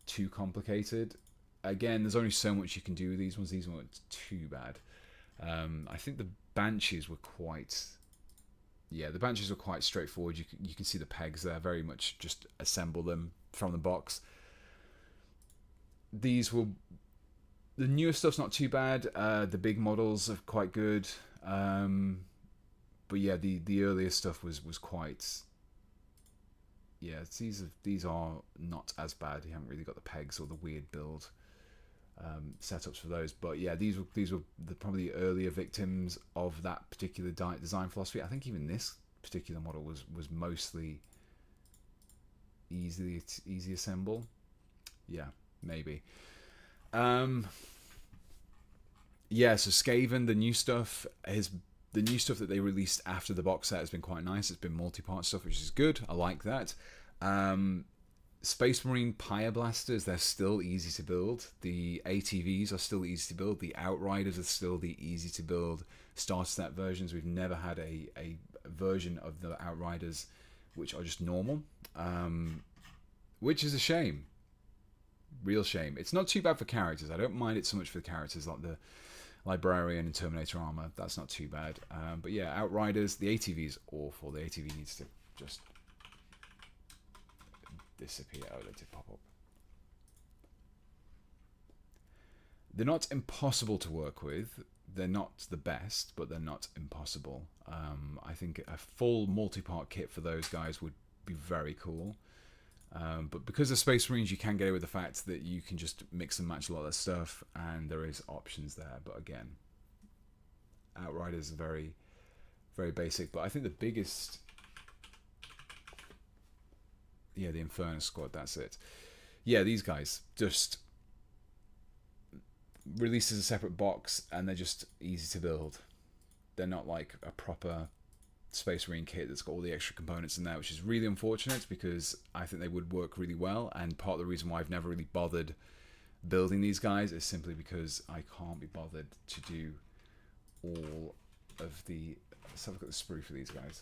too complicated. Again, there's only so much you can do with these ones. These weren't too bad. I think the Banshees were quite... Yeah, the Banshees were quite straightforward. You can see the pegs there, very much just assemble them from the box. These were... The newer stuff's not too bad. The big models are quite good. But yeah, the earlier stuff was quite... Yeah, these are not as bad. You haven't really got the pegs or the weird build setups for those. But yeah, these were probably the earlier victims of that particular design philosophy. I think even this particular model was mostly easy assemble. Yeah, maybe. Yeah, so Skaven, the new stuff that they released after the box set has been quite nice. It's been multi-part stuff, which is good. I like that. Space Marine Pyreblasters, they're still easy to build. The ATVs are still easy to build. The Outriders are still the easy to build starter set versions. We've never had a version of the Outriders which are just normal, which is a shame. Real shame. It's not too bad for characters. I don't mind it so much for the characters like the Librarian and Terminator armor. That's not too bad. But yeah, Outriders, the ATV is awful. The ATV needs to just disappear. Oh, let it pop up. They're not impossible to work with. They're not the best, but they're not impossible. I think a full multi-part kit for those guys would be very cool. But because of Space Marines, you can get away with the fact that you can just mix and match a lot of stuff, and there is options there. But again, Outriders are very, very basic. But I think the biggest... Yeah, the Inferno Squad, that's it. Yeah, these guys just released as a separate box, and they're just easy to build. They're not like a proper Space Marine kit that's got all the extra components in there, which is really unfortunate because I think they would work really well. And part of the reason why I've never really bothered building these guys is simply because I can't be bothered to do all of the... Let's have a look at the sprue for these guys.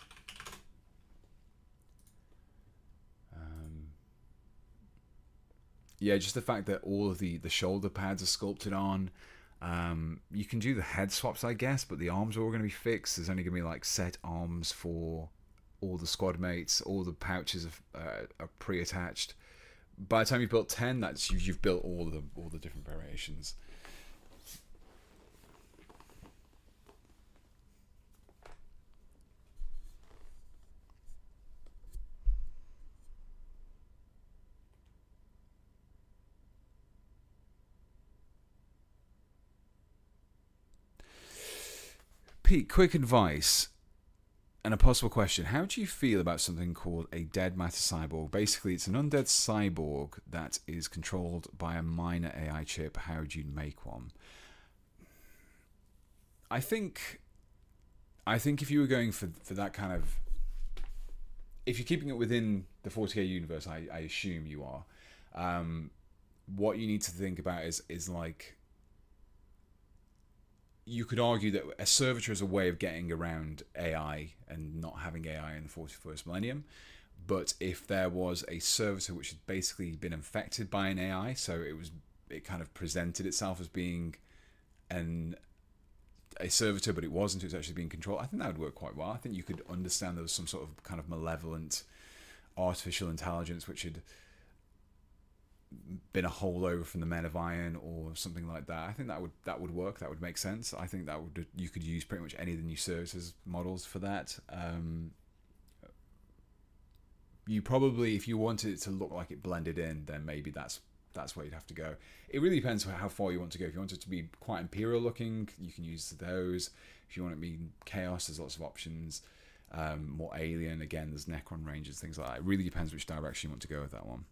Yeah, just the fact that all of the shoulder pads are sculpted on. You can do the head swaps, I guess, but the arms are all going to be fixed. There's only going to be like set arms for all the squad mates. All the pouches are pre-attached. By the time you've built 10, you've built all the different variations. Pete, quick advice and a possible question. How do you feel about something called a dead matter cyborg? Basically, it's an undead cyborg that is controlled by a minor AI chip. How do you make one? I think if you were going for that kind of... If you're keeping it within the 40k universe, I assume you are. What you need to think about is like... You could argue that a servitor is a way of getting around AI and not having AI in the 41st millennium. But if there was a servitor which had basically been infected by an AI, so it kind of presented itself as being a servitor, but it wasn't, it was actually being controlled, I think that would work quite well. I think you could understand there was some sort of kind of malevolent artificial intelligence which had been a holdover from the Men of Iron or something like that. I think that would work. That would make sense. I think you could use pretty much any of the new services models for that. You probably, if you wanted it to look like it blended in, then maybe that's where you'd have to go. It really depends how far you want to go. If you want it to be quite imperial looking, you can use those. If you want it to be chaos, there's lots of options. More alien, again, there's Necron ranges, things like that. It really depends which direction you want to go with that one.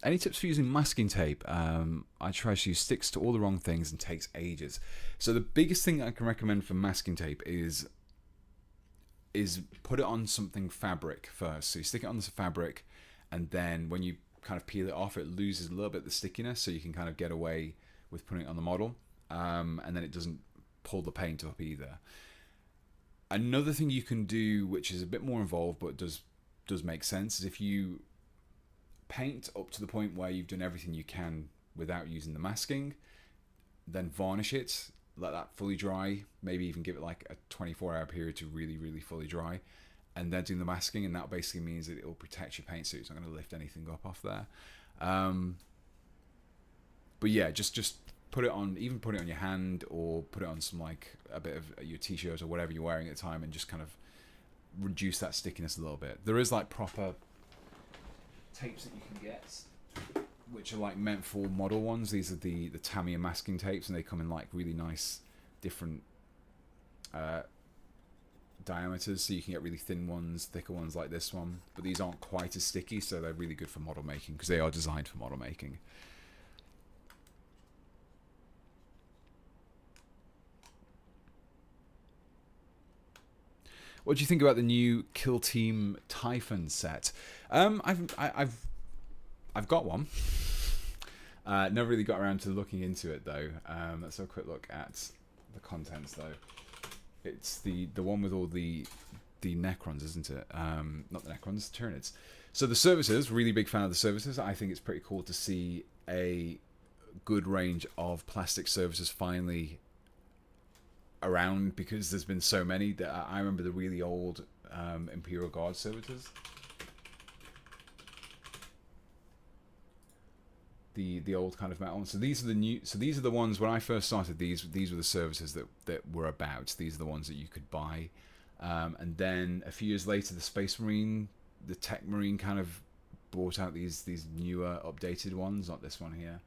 Any tips for using masking tape? I try to use sticks to all the wrong things and takes ages. So the biggest thing I can recommend for masking tape is put it on something fabric first. So you stick it on this fabric, and then when you kind of peel it off, it loses a little bit of the stickiness, so you can kind of get away with putting it on the model, and then it doesn't pull the paint up either. Another thing you can do, which is a bit more involved but does make sense, is if you paint up to the point where you've done everything you can without using the masking, then varnish it, let that fully dry, maybe even give it like a 24-hour period to really, really fully dry, and then do the masking, and that basically means that it will protect your paint, so it's not going to lift anything up off there. But yeah, just put it on, even put it on your hand, or put it on some, like, a bit of your t-shirt or whatever you're wearing at the time, and just kind of reduce that stickiness a little bit. There is like proper tapes that you can get, which are like meant for model ones. These are the Tamiya masking tapes, and they come in like really nice different diameters, so you can get really thin ones, thicker ones like this one, but these aren't quite as sticky, so they're really good for model making because they are designed for model making. What do you think about the new Kill Team Typhon set? I've got one. Never really got around to looking into it though. Let's have a quick look at the contents though. It's the one with all the Necrons, isn't it? Not the Necrons, Tyranids. So the services, really big fan of the services. I think it's pretty cool to see a good range of plastic services finally around, because there's been so many that I remember the really old Imperial Guard servitors. The old kind of metal ones. So these are the new. So these are the ones when I first started. These were the services that were about. These are the ones that you could buy. And then a few years later, the Space Marine, the Tech Marine, kind of brought out these newer, updated ones. Not this one here.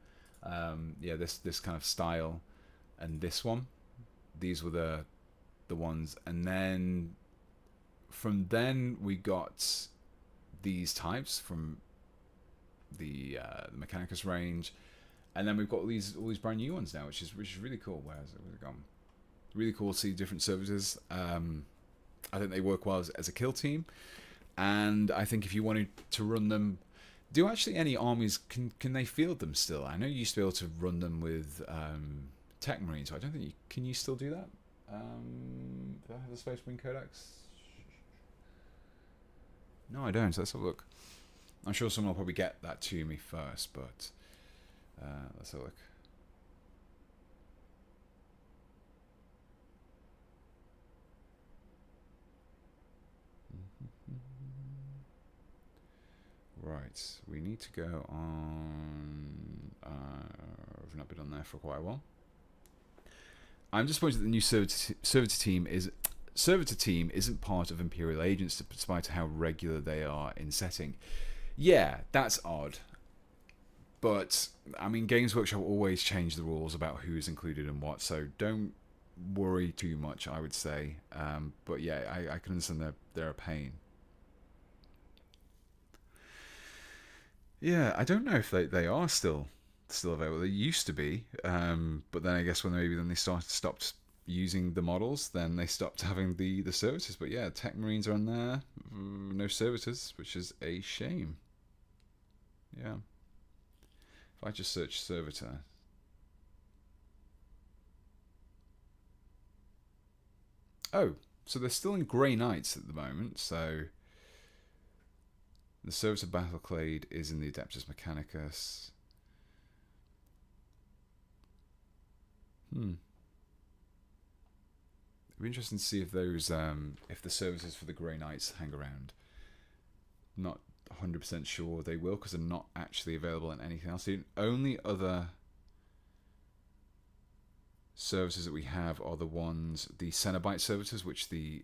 Yeah, this kind of style, and this one. These were the ones, and then from then we got these types from the Mechanicus range, and then we've got all these brand new ones now, which is really cool. Where's it gone? Really cool to see different services. I think they work well as a kill team, and I think if you wanted to run them, do actually any armies can they field them still? I know you used to be able to run them with Tech Marine, so I don't think can you still do that? Do I have the Space Marine Codex? No, I don't. Let's have a look. I'm sure someone will probably get that to me first, but let's have a look. Right, we need to go on. I've not been on there for quite a while. I'm disappointed that the new servitor team isn't part of Imperial Agents, despite how regular they are in setting. Yeah, that's odd. But I mean, Games Workshop always change the rules about who's included and what, so don't worry too much, I would say. But yeah, I can understand they're a pain. Yeah, I don't know if they are still available. They used to be, but then I guess when maybe then they stopped using the models, then they stopped having the servitors. But yeah, Tech Marines are on there, no servitors, which is a shame. Yeah, if I just search servitor. Oh, so they're still in Grey Knights at the moment. So the servitor Battleclade is in the Adeptus Mechanicus. It'd be interesting to see if those if the services for the Grey Knights hang around. Not 100% sure they will, because they're not actually available in anything else. The only other services that we have are the Cenobite services, which the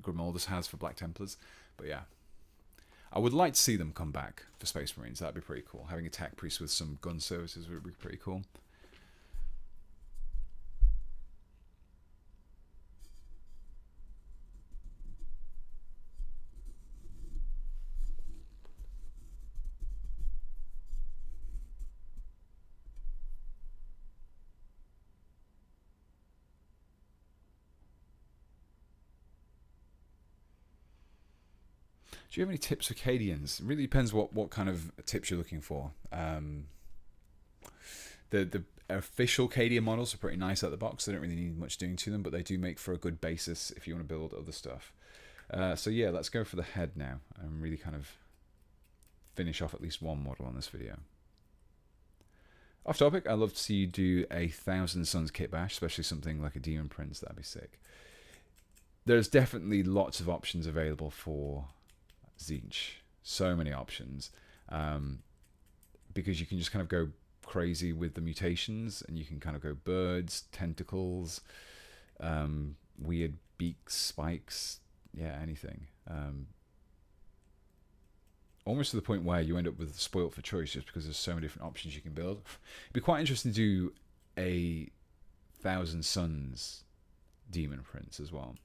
Grimaldus has for Black Templars. But yeah, I would like to see them come back for Space Marines. That'd be pretty cool. Having a tech priest with some gun services would be pretty cool. Do you have any tips for Cadians? It really depends what kind of tips you're looking for. The official Cadian models are pretty nice out of the box. They don't really need much doing to them, but they do make for a good basis if you want to build other stuff. So yeah, let's go for the head now and really kind of finish off at least one model on this video. Off topic, I'd love to see you do a Thousand Suns kitbash, especially something like a Demon Prince. That'd be sick. There's definitely lots of options available for Tzeentch. So many options. Because you can just kind of go crazy with the mutations, and you can kind of go birds, tentacles, weird beaks, spikes, yeah, anything. Almost to the point where you end up with spoilt for choice, just because there's so many different options you can build. It'd be quite interesting to do a Thousand Suns Demon Prince as well.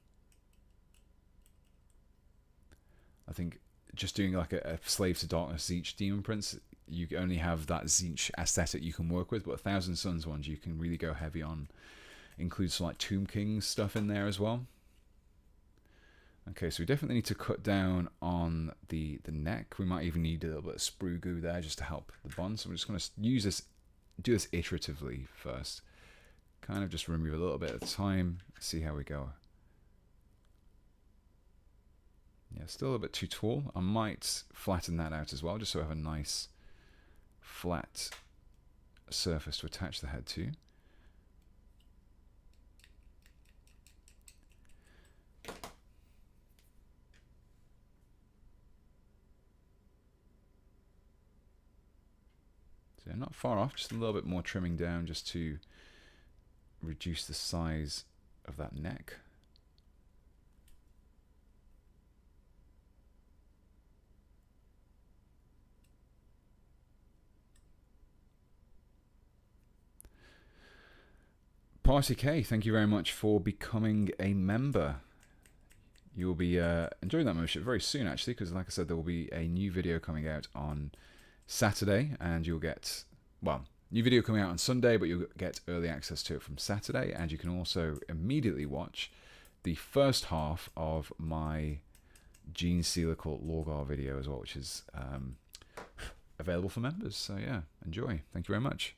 I think just doing like a Slave to Darkness Tzeentch Demon Prince, you only have that Tzeentch aesthetic you can work with, but a Thousand Suns ones you can really go heavy on. Include some like Tomb King stuff in there as well. Okay, so we definitely need to cut down on the neck. We might even need a little bit of sprue goo there just to help the bond. So we're just going to do this iteratively first. Kind of just remove a little bit at a time, see how we go. Yeah, still a bit too tall. I might flatten that out as well, just so I have a nice flat surface to attach the head to. So not far off, just a little bit more trimming down just to reduce the size of that neck. Party K, thank you very much for becoming a member. You will be enjoying that membership very soon, actually, because like I said, there will be a new video coming out on Saturday, and you'll get, well, new video coming out on Sunday, but you'll get early access to it from Saturday, and you can also immediately watch the first half of my Gene Sealer Cult Lorgar video as well, which is available for members. So yeah, enjoy. Thank you very much.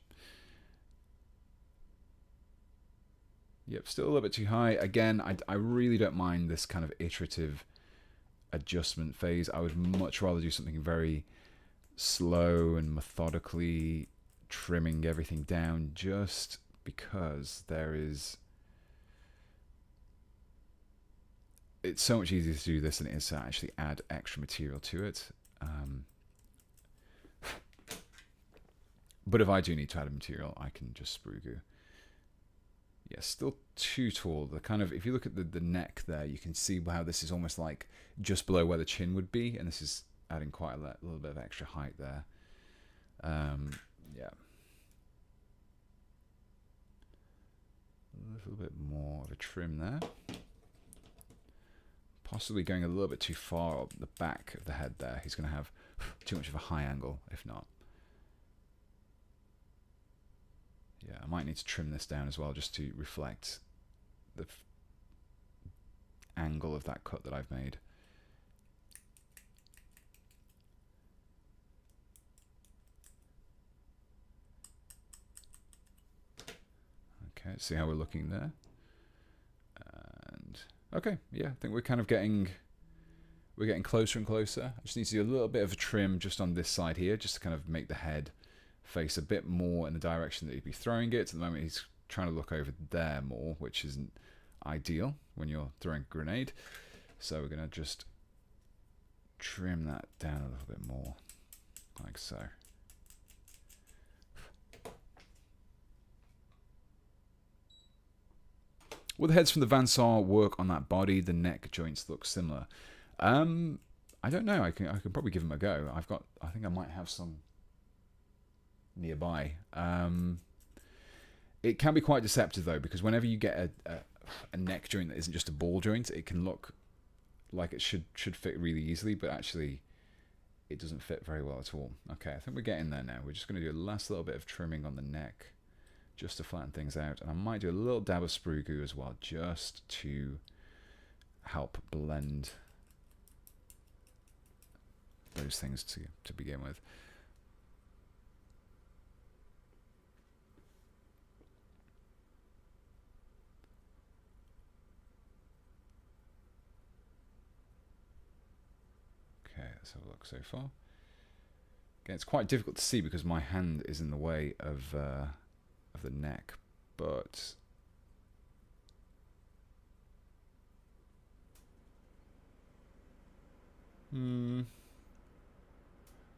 Yep, still a little bit too high. Again, I really don't mind this kind of iterative adjustment phase. I would much rather do something very slow and methodically trimming everything down, just because it's so much easier to do this than it is to actually add extra material to it. But if I do need to add material, I can just sprue goo. Yeah, still too tall. The kind of, if you look at the neck there, you can see how this is almost like just below where the chin would be, and this is adding quite a little bit of extra height there. Yeah. A little bit more of a trim there. Possibly going a little bit too far up the back of the head there. He's going to have too much of a high angle, if not. Yeah, I might need to trim this down as well, just to reflect the angle of that cut that I've made. Okay, see how we're looking there. And okay, yeah, I think we're kind of getting closer and closer. I just need to do a little bit of a trim just on this side here, just to kind of make the head face a bit more in the direction that he'd be throwing it. At the moment, he's trying to look over there more, which isn't ideal when you're throwing a grenade. So we're going to just trim that down a little bit more, like so. Will the heads from the Vansar work on that body? The neck joints look similar. I don't know. I can probably give them a go. I think I might have some nearby. It can be quite deceptive though, because whenever you get a neck joint that isn't just a ball joint, it can look like it should fit really easily, but actually it doesn't fit very well at all. Okay, I think we're getting there now. We're just going to do a last little bit of trimming on the neck, just to flatten things out, and I might do a little dab of sprue goo as well, just to help blend those things to begin with. Okay, let's have a look so far. Again, it's quite difficult to see because my hand is in the way of the neck, but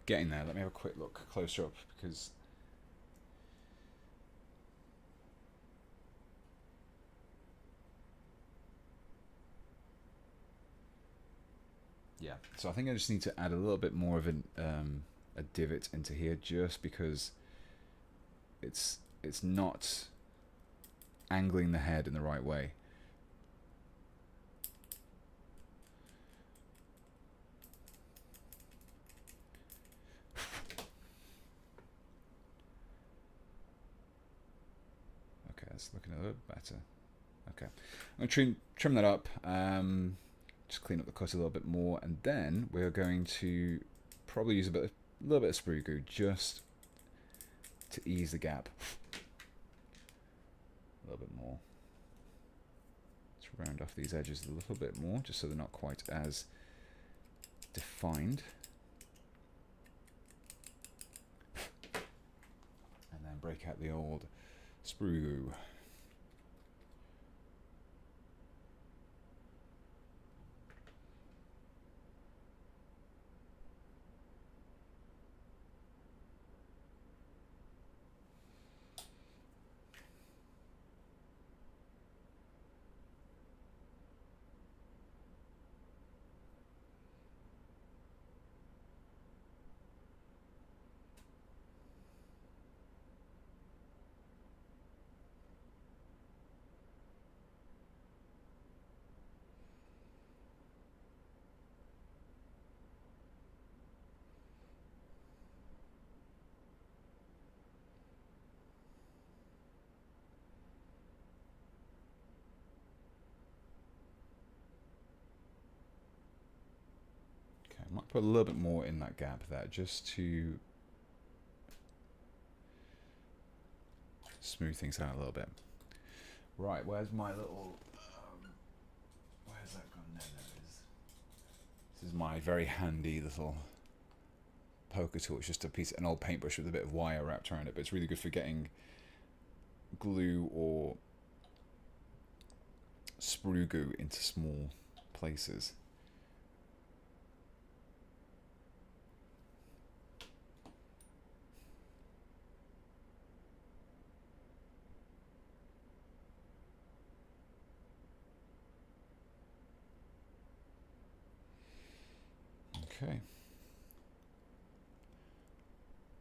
getting there. Let me have a quick look closer up, because yeah, so I think I just need to add a little bit more of a divot into here, just because it's not angling the head in the right way. Okay, that's looking a little better. Okay, I'm going to trim that up, just clean up the cut a little bit more, and then we're going to probably use a little bit of sprue goo just to ease the gap. A little bit more. Let's round off these edges a little bit more, just so they're not quite as defined. And then break out the old sprue goo. I might put a little bit more in that gap there, just to smooth things out a little bit. Right, where's my little... where's that gone? There it is. This is my very handy little poker tool. It's just an old paintbrush with a bit of wire wrapped around it, but it's really good for getting glue or sprue goo into small places. Okay.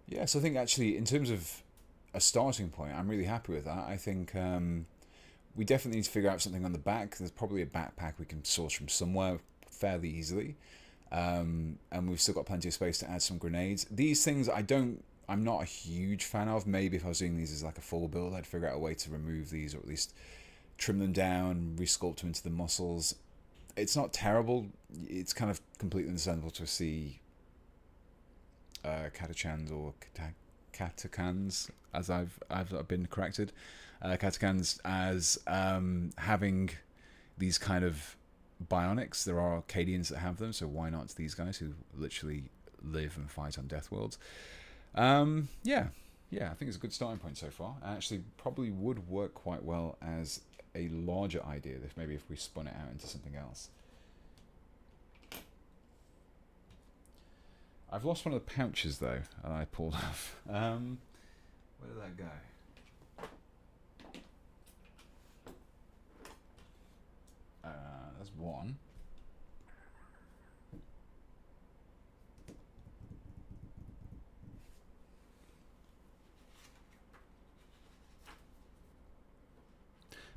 Yeah, so I think actually in terms of a starting point, I'm really happy with that. I think we definitely need to figure out something on the back. There's probably a backpack we can source from somewhere fairly easily. And we've still got plenty of space to add some grenades. These things I'm not a huge fan of. Maybe if I was doing these as like a full build, I'd figure out a way to remove these, or at least trim them down, resculpt them into the muscles. It's not terrible. It's kind of completely understandable to see Catachans or Catachan's, as I've been corrected, Catachans as having these kind of bionics. There are Arcadians that have them, so why not these guys who literally live and fight on Death Worlds? Yeah, I think it's a good starting point so far. And actually, probably would work quite well as a larger idea. If maybe if we spun it out into something else. I've lost one of the pouches though, and I pulled off. Where did that go? There's one.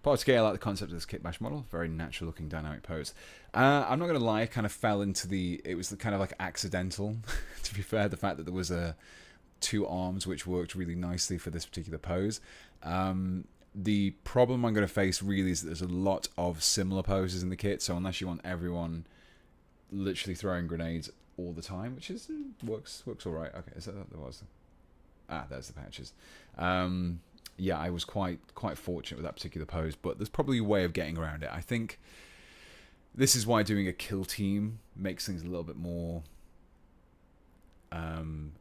Part of scale, I like the concept of this Kitbash model. Very natural looking dynamic pose. I'm not going to lie, I kind of fell into it was the kind of like accidental, to be fair, the fact that there was two arms which worked really nicely for this particular pose. The problem I'm going to face really is that there's a lot of similar poses in the kit, so unless you want everyone literally throwing grenades all the time, which is works alright. Okay, is that there was? There's the patches. Yeah, I was quite fortunate with that particular pose, but there's probably a way of getting around it. I think this is why doing a kill team makes things a little bit more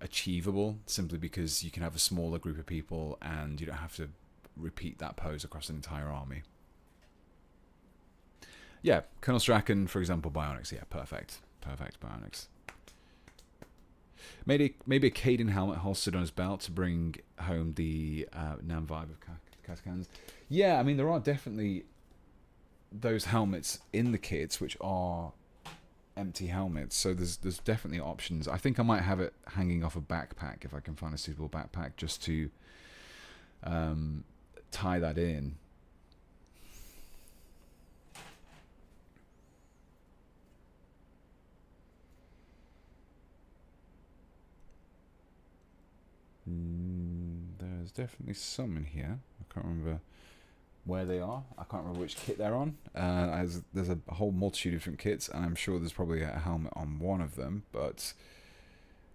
achievable, simply because you can have a smaller group of people and you don't have to repeat that pose across an entire army. Yeah, Colonel Strachan, for example, bionics. Yeah, perfect bionics. Maybe a Caden helmet holstered on his belt to bring home the Nam vibe of Catachan's. Yeah, I mean, there are definitely those helmets in the kits which are empty helmets, so there's definitely options. I think I might have it hanging off a backpack if I can find a suitable backpack, just to tie that in. There's definitely some in here. I can't remember where they are. I can't remember which kit they're on. There's a whole multitude of different kits, and I'm sure there's probably a helmet on one of them, but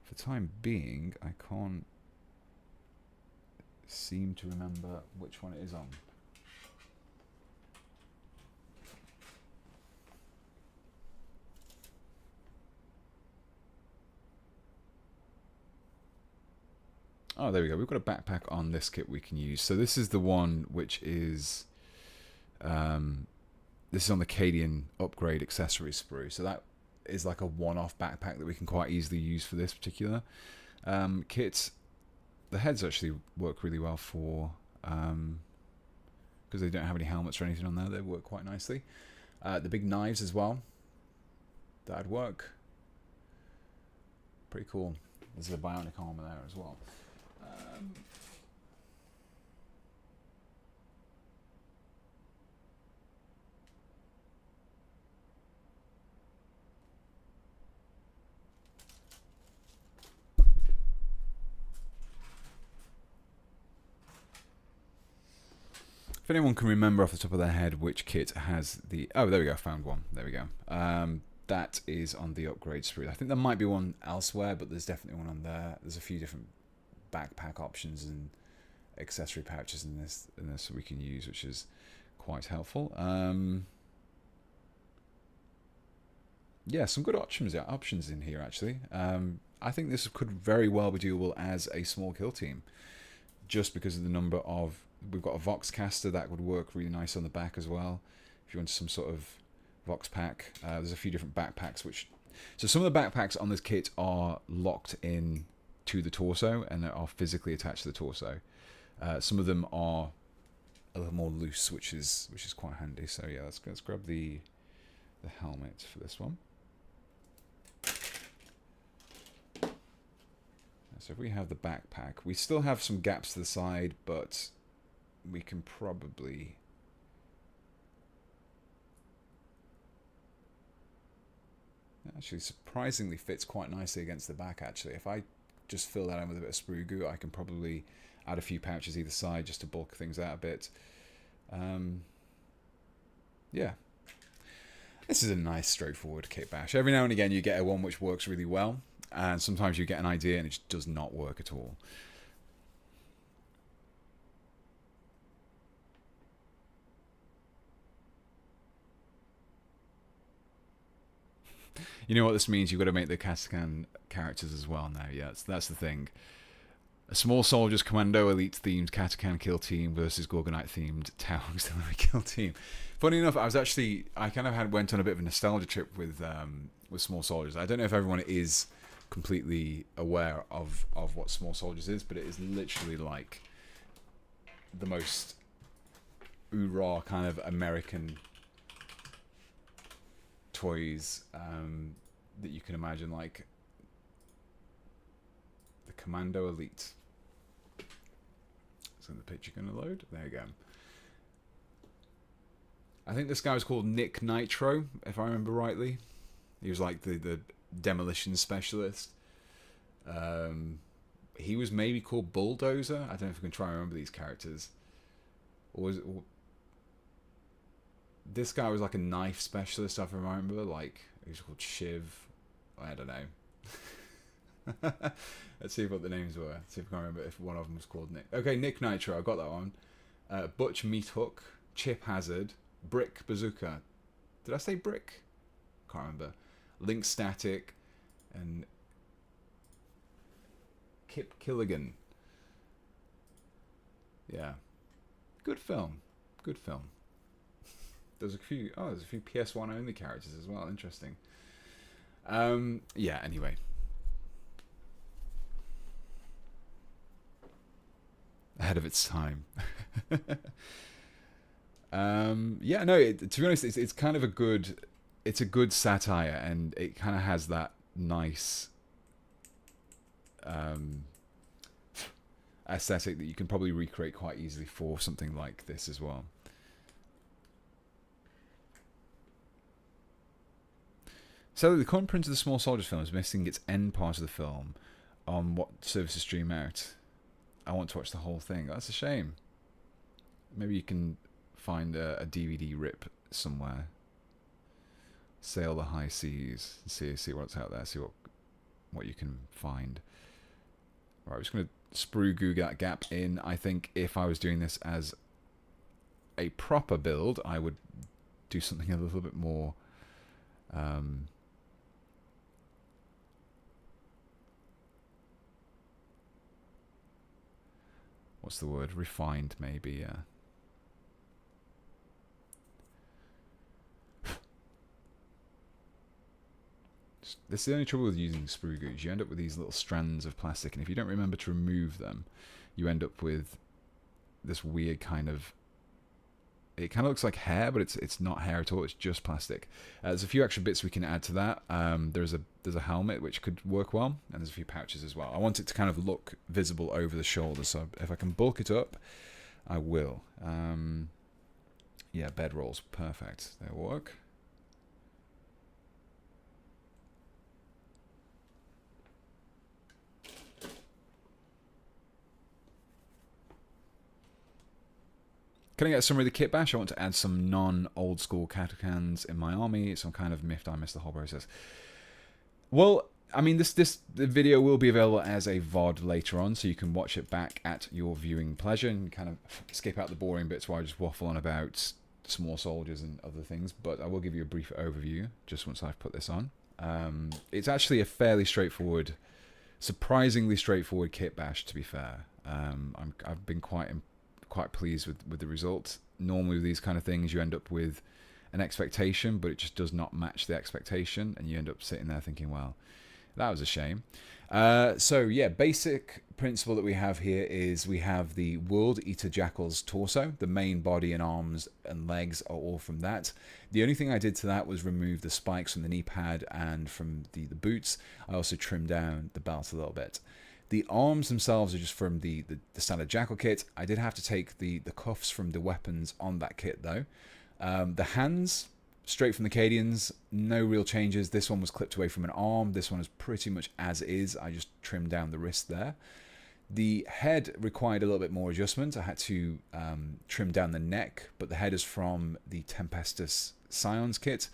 for the time being, I can't seem to remember which one it is on. Oh, there we go. We've got a backpack on this kit we can use. So this is the one which is, this is on the Cadian upgrade accessory sprue. So that is like a one-off backpack that we can quite easily use for this particular kit. The heads actually work really well for, because they don't have any helmets or anything on there. They work quite nicely. The big knives as well. That'd work. Pretty cool. There's a bionic armor there as well. If anyone can remember off the top of their head which kit has the... Oh, there we go, found one. There we go. That is on the upgrade sprue. I think there might be one elsewhere, but there's definitely one on there. There's a few different backpack options and accessory pouches in this we can use, which is quite helpful. Yeah, some good options in here actually. I think this could very well be doable as a small kill team, just because of the number of... We've got a Vox caster that would work really nice on the back as well. If you want some sort of Vox pack, there's a few different backpacks which... So some of the backpacks on this kit are locked in to the torso and are physically attached to the torso. Some of them are a little more loose, which is quite handy. So yeah, let's grab the helmet for this one. So if we have the backpack, we still have some gaps to the side, but we can probably... Actually, surprisingly fits quite nicely against the back, actually. If I just fill that in with a bit of sprue goo, I can probably add a few pouches either side just to bulk things out a bit. Yeah. This is a nice, straightforward kit bash. Every now and again you get a one which works really well, and sometimes you get an idea and it just does not work at all. You know what this means? You've got to make the Catachan characters as well now. Yeah, that's the thing. A small soldiers commando elite themed Catachan kill team versus Gorgonite themed Tau auxiliary kill team. Funny enough, I kind of went on a bit of a nostalgia trip with small soldiers. I don't know if everyone is completely aware of what small soldiers is, but it is literally like the most oorah kind of American toys that you can imagine, like the Commando Elite. So the picture going to load. There you go. I think this guy was called Nick Nitro, if I remember rightly. He was like the demolition specialist. He was maybe called Bulldozer. I don't know if I can try and remember these characters. Or was it? This guy was like a knife specialist, if I remember. Like, he was called Shiv. I don't know. Let's see what the names were. Let's see if I can remember if one of them was called Nick. Okay, Nick Nitro. I got that one. Butch Meathook, Chip Hazard, Brick Bazooka. Did I say Brick? Can't remember. Link Static, and Kip Killigan. Yeah. Good film. Good film. There's a few PS1 only characters as well. Interesting. Yeah, anyway. Ahead of its time. Yeah, no, to be honest, it's kind of a good satire, and it kind of has that nice aesthetic that you can probably recreate quite easily for something like this as well. So the current print of the Small Soldiers film is missing its end part of the film on what services stream out. I want to watch the whole thing. That's a shame. Maybe you can find a DVD rip somewhere. Sail the high seas. See what's out there. See what you can find. Right, I'm just going to sprue goo that gap in. I think if I was doing this as a proper build, I would do something a little bit more... what's the word? Refined, maybe, yeah. This is the only trouble with using sprue goo. You end up with these little strands of plastic, and if you don't remember to remove them, you end up with this weird kind of... It kind of looks like hair, but it's not hair at all. It's just plastic. There's a few extra bits we can add to that. There's a helmet which could work well, and there's a few pouches as well. I want it to kind of look visible over the shoulder, so if I can bulk it up, I will. Yeah, bedrolls, perfect. They work. Can I get a summary of the kit bash? I want to add some non-old school Catachans in my army. Some kind of miffed I missed the whole process. Well, I mean, the video will be available as a VOD later on, so you can watch it back at your viewing pleasure and kind of skip out the boring bits where I just waffle on about small soldiers and other things. But I will give you a brief overview just once I've put this on. It's actually a fairly straightforward, surprisingly straightforward kit bash, to be fair. I've been quite pleased with the result. Normally with these kind of things you end up with an expectation, but it just does not match the expectation, and you end up sitting there thinking, well, that was a shame. So yeah, basic principle that we have here is we have the World Eater Jackal's torso. The main body and arms and legs are all from that. The only thing I did to that was remove the spikes from the knee pad and from the boots. I also trimmed down the belt a little bit. The arms themselves are just from the standard Jackal kit. I did have to take the cuffs from the weapons on that kit though. The hands, straight from the Cadians, no real changes. This one was clipped away from an arm. This one is pretty much as is. I just trimmed down the wrist there. The head required a little bit more adjustment. I had to trim down the neck, but the head is from the Tempestus Scions kit.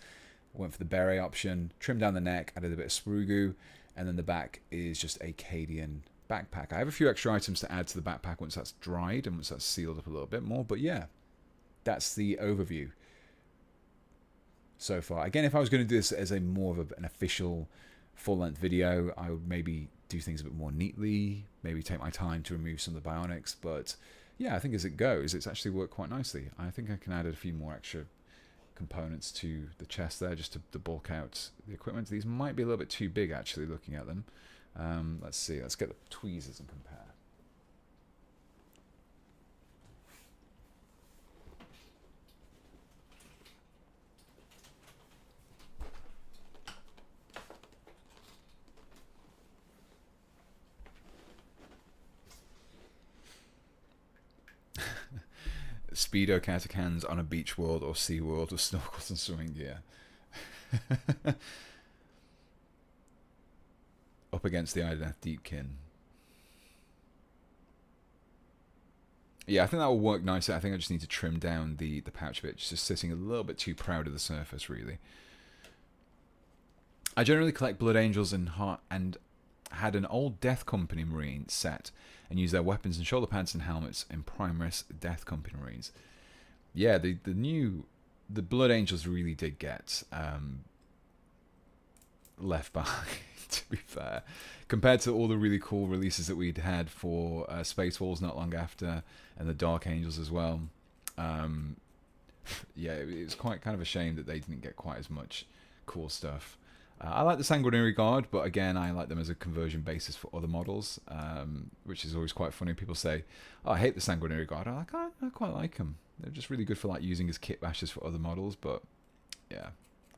I went for the beret option, trimmed down the neck, added a bit of sprugu, and then the back is just a Cadian backpack. I have a few extra items to add to the backpack once that's dried and once that's sealed up a little bit more, but yeah, that's the overview so far. Again, if I was going to do this as a more of an official full-length video, I would maybe do things a bit more neatly, maybe take my time to remove some of the bionics, but yeah, I think as it goes, it's actually worked quite nicely. I think I can add a few more extra components to the chest there just to bulk out the equipment. These might be a little bit too big actually looking at them. Let's see, let's get the tweezers and compare. Speedo Catachan's on a beach world or sea world with snorkels and swimming gear. Up against the Ideneth Deepkin. Yeah, I think that will work nicely. I think I just need to trim down the pouch bit. It's just sitting a little bit too proud of the surface, really. I generally collect Blood Angels and had an old Death Company Marine set and use their weapons and shoulder pads and helmets in Primaris Death Company Marines. Yeah, the Blood Angels really did get left behind, to be fair, compared to all the really cool releases that we'd had for Space Wolves not long after, and the Dark Angels as well. Yeah, it was quite kind of a shame that they didn't get quite as much cool stuff. I like the Sanguinary Guard, but again, I like them as a conversion basis for other models, which is always quite funny. People say, oh, I hate the Sanguinary Guard. I'm like, I quite like them. They're just really good for like using as kit bashes for other models, but yeah,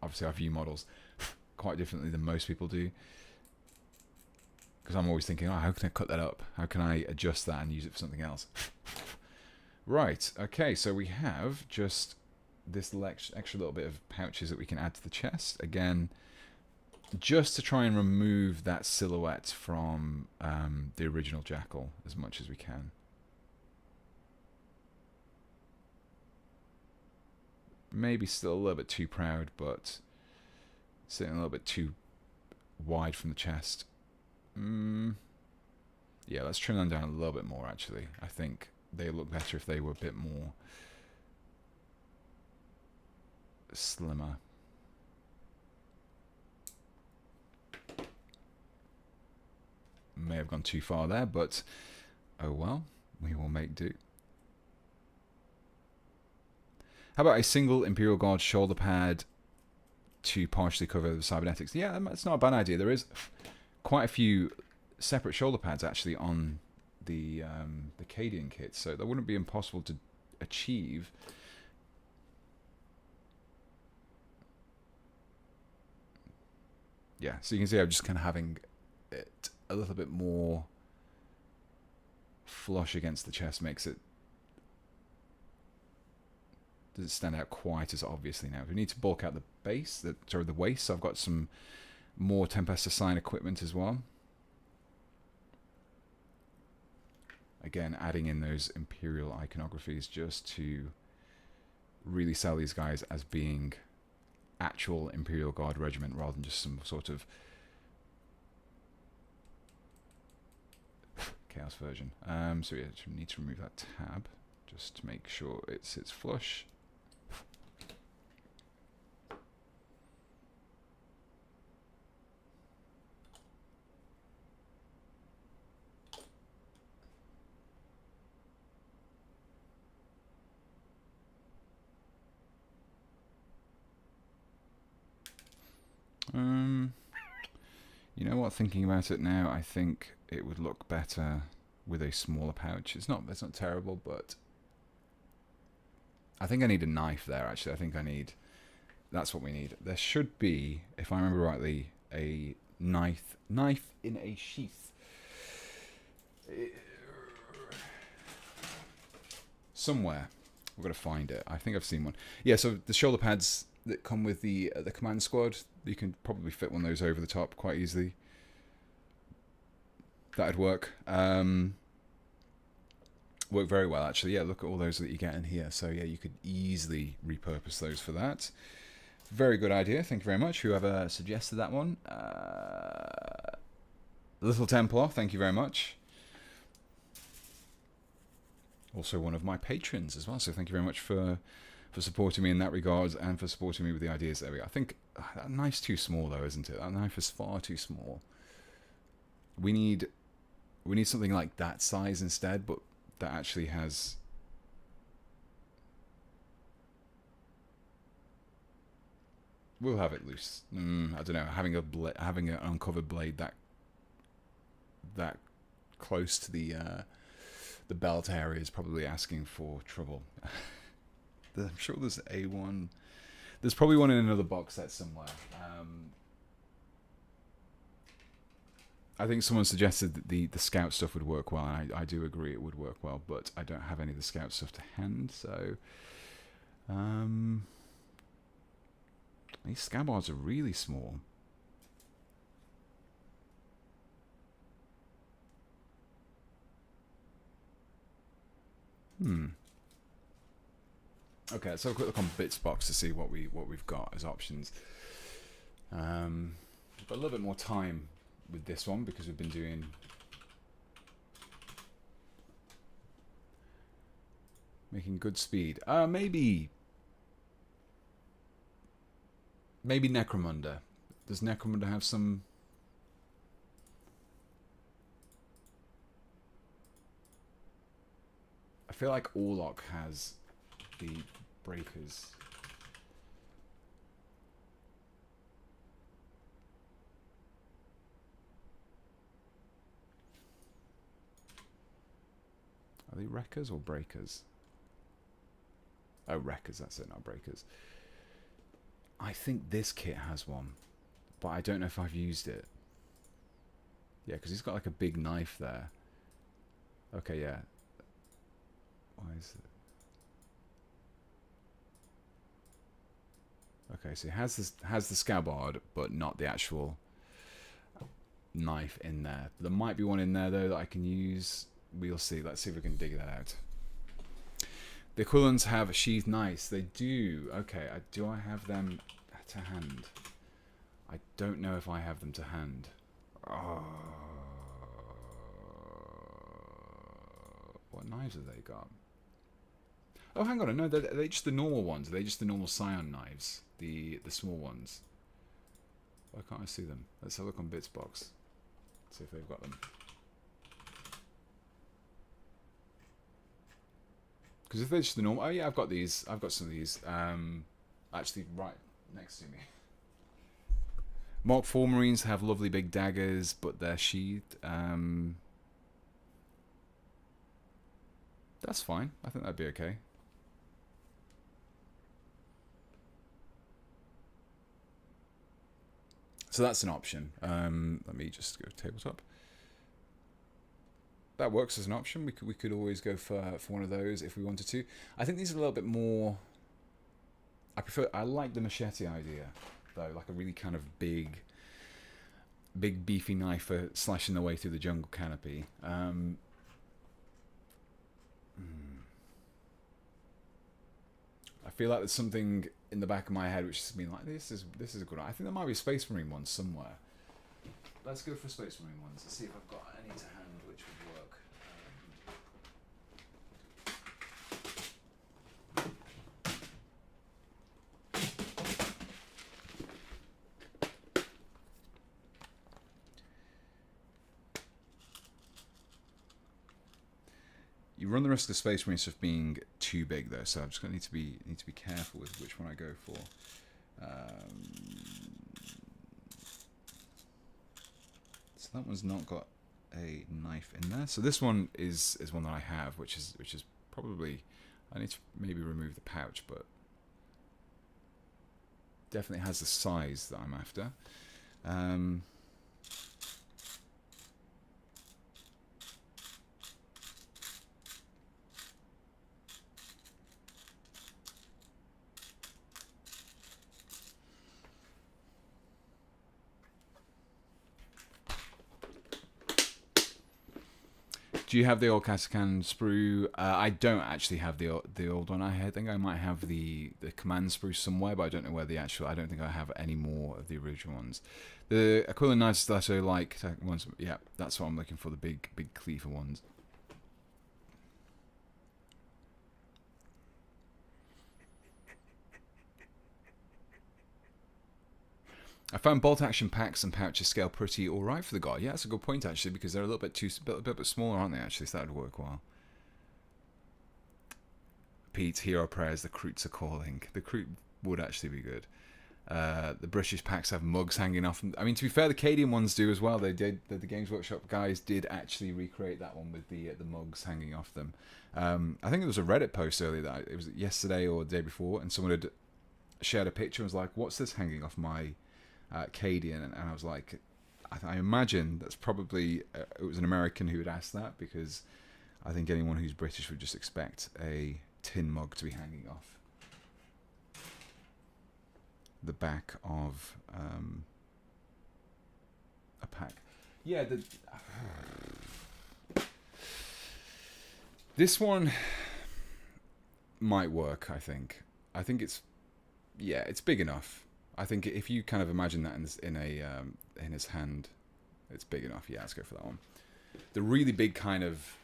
obviously I view models quite differently than most people do, because I'm always thinking, oh, how can I cut that up? How can I adjust that and use it for something else? Right, okay, so we have just this extra little bit of pouches that we can add to the chest. Again, just to try and remove that silhouette from the original Jackal as much as we can. Maybe still a little bit too proud, but sitting a little bit too wide from the chest. Yeah, let's trim them down a little bit more, actually. I think they look better if they were a bit more slimmer. May have gone too far there, but oh well, we will make do. How about a single Imperial Guard shoulder pad to partially cover the cybernetics? Yeah, that's not a bad idea. There is quite a few separate shoulder pads actually on the Cadian kit, so that wouldn't be impossible to achieve. Yeah, so you can see I'm just kind of having it a little bit more flush against the chest, makes it doesn't stand out quite as obviously now. We need to bulk out the base, the waist. So I've got some more Tempestus Sign equipment as well. Again, adding in those Imperial iconographies just to really sell these guys as being actual Imperial Guard regiment rather than just some sort of Chaos version. So yeah, we need to remove that tab just to make sure it sits flush. You know what, thinking about it now, I think it would look better with a smaller pouch. It's not terrible, but I think I need a knife there, actually. I think that's what we need. There should be, if I remember rightly, a knife in a sheath Somewhere. We've got to find it. I think I've seen one. Yeah, so the shoulder pads that come with the command squad, you can probably fit one of those over the top quite easily. That'd work. Work very well, actually. Yeah, look at all those that you get in here. So yeah, you could easily repurpose those for that. Very good idea. Thank you very much. Whoever suggested that one. Little Templar, thank you very much. Also one of my patrons as well. So thank you very much for supporting me in that regard and for supporting me with the ideas. There we go. I think that knife's too small though, isn't it? That knife is far too small. We need something like that size instead, but that actually has... We'll have it loose. I don't know. Having an uncovered blade that close to the belt area is probably asking for trouble. I'm sure there's one. There's probably one in another box set somewhere. I think someone suggested that the scout stuff would work well, and I do agree it would work well, but I don't have any of the scout stuff to hand, so... these scabbards are really small. Okay, let's have a quick look on Bits Box to see what we've got as options. We've got a little bit more time with this one because we've been doing making good speed. Maybe Necromunda. Does Necromunda have some? I feel like Orlok has the breakers. Are they wreckers or breakers? Oh, wreckers, that's it, not breakers. I think this kit has one, but I don't know if I've used it. Yeah, because he's got like a big knife there. Okay, yeah. Why is it? Okay, so he has the scabbard, but not the actual knife in there. There might be one in there though that I can use. We'll see. Let's see if we can dig that out. The equivalents have sheathed knives. They do. Okay, do I have them to hand? I don't know if I have them to hand. Oh. What knives have they got? Oh, hang on. No, they're just the normal ones. They're just the normal Scion knives. The small ones. Why can't I see them? Let's have a look on Bits Box. See if they've got them. Because if they're just the normal... Oh, yeah, I've got these. I've got some of these. Actually, right next to me. Mark IV Marines have lovely big daggers, but they're sheathed. That's fine. I think that'd be okay. So that's an option. Let me just go tabletop. That works as an option. We could always go for one of those if we wanted to. I think these are a little bit more... I like the machete idea, though. Like a really kind of big beefy knife for slashing the way through the jungle canopy. I feel like there's something in the back of my head which has been like, this is a good one. I think there might be a Space Marine one somewhere. Let's go for Space Marine ones. Let's see if I've got any to hand which would work. You run the risk of Space Marine stuff being too big, though, so I'm just going to need to be careful with which one I go for. So that one's not got a knife in there. So this one is one that I have, which is probably... I need to maybe remove the pouch, but definitely has the size that I'm after. Do you have the old Catachan sprue? I don't actually have the old one. I think I might have the command sprue somewhere, but I don't know where the actual. I don't think I have any more of the original ones. The Aquila Knights Stiletto like ones. Yeah, that's what I'm looking for. The big cleaver ones. I found bolt action packs and pouches scale pretty alright for the guard. Yeah, that's a good point actually, because they're a little bit a bit smaller, aren't they? Actually, so that would work well. Pete, hero prayers. The Croots are calling. The Croot would actually be good. The British packs have mugs hanging off them. I mean, to be fair, the Cadian ones do as well. They did. The Games Workshop guys did actually recreate that one with the mugs hanging off them. I think there was a Reddit post earlier that it was yesterday or the day before, and someone had shared a picture and was like, "What's this hanging off my Cadian?" And I was like, I imagine that's probably it was an American who had asked that, because I think anyone who's British would just expect a tin mug to be hanging off the back of a pack. Yeah, this one might work. I think it's it's big enough. I think if you kind of imagine that in his hand, it's big enough. Yeah, let's go for that one. The really big kind of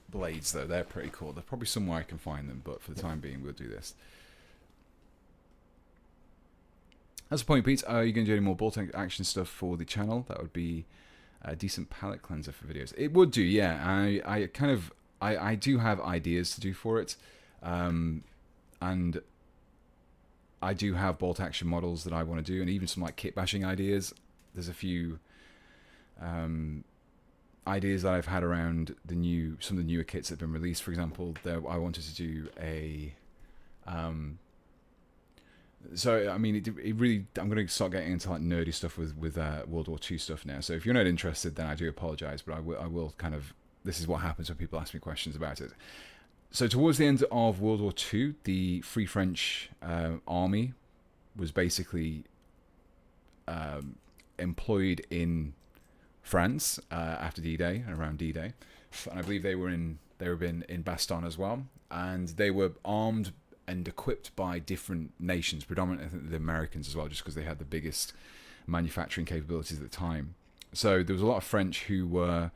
blades, though, they're pretty cool. They're probably somewhere I can find them, but for the time being, we'll do this. That's the point, Pete. Are you going to do any more bolt action stuff for the channel? That would be a decent palette cleanser for videos. It would do, yeah. I do have ideas to do for it, and I do have bolt action models that I want to do, and even some like kit bashing ideas. There's a few ideas that I've had around some of the newer kits that have been released. For example, I wanted to do a so I mean, it really. I'm going to start getting into like nerdy stuff with World War II stuff now. So if you're not interested, then I do apologise, but I will kind of. This is what happens when people ask me questions about it. So towards the end of World War II, the Free French army was basically employed in France after D-Day and around D-Day, and I believe they were in Bastogne as well, and they were armed and equipped by different nations, predominantly I think the Americans as well, just because they had the biggest manufacturing capabilities at the time. So there was a lot of French who were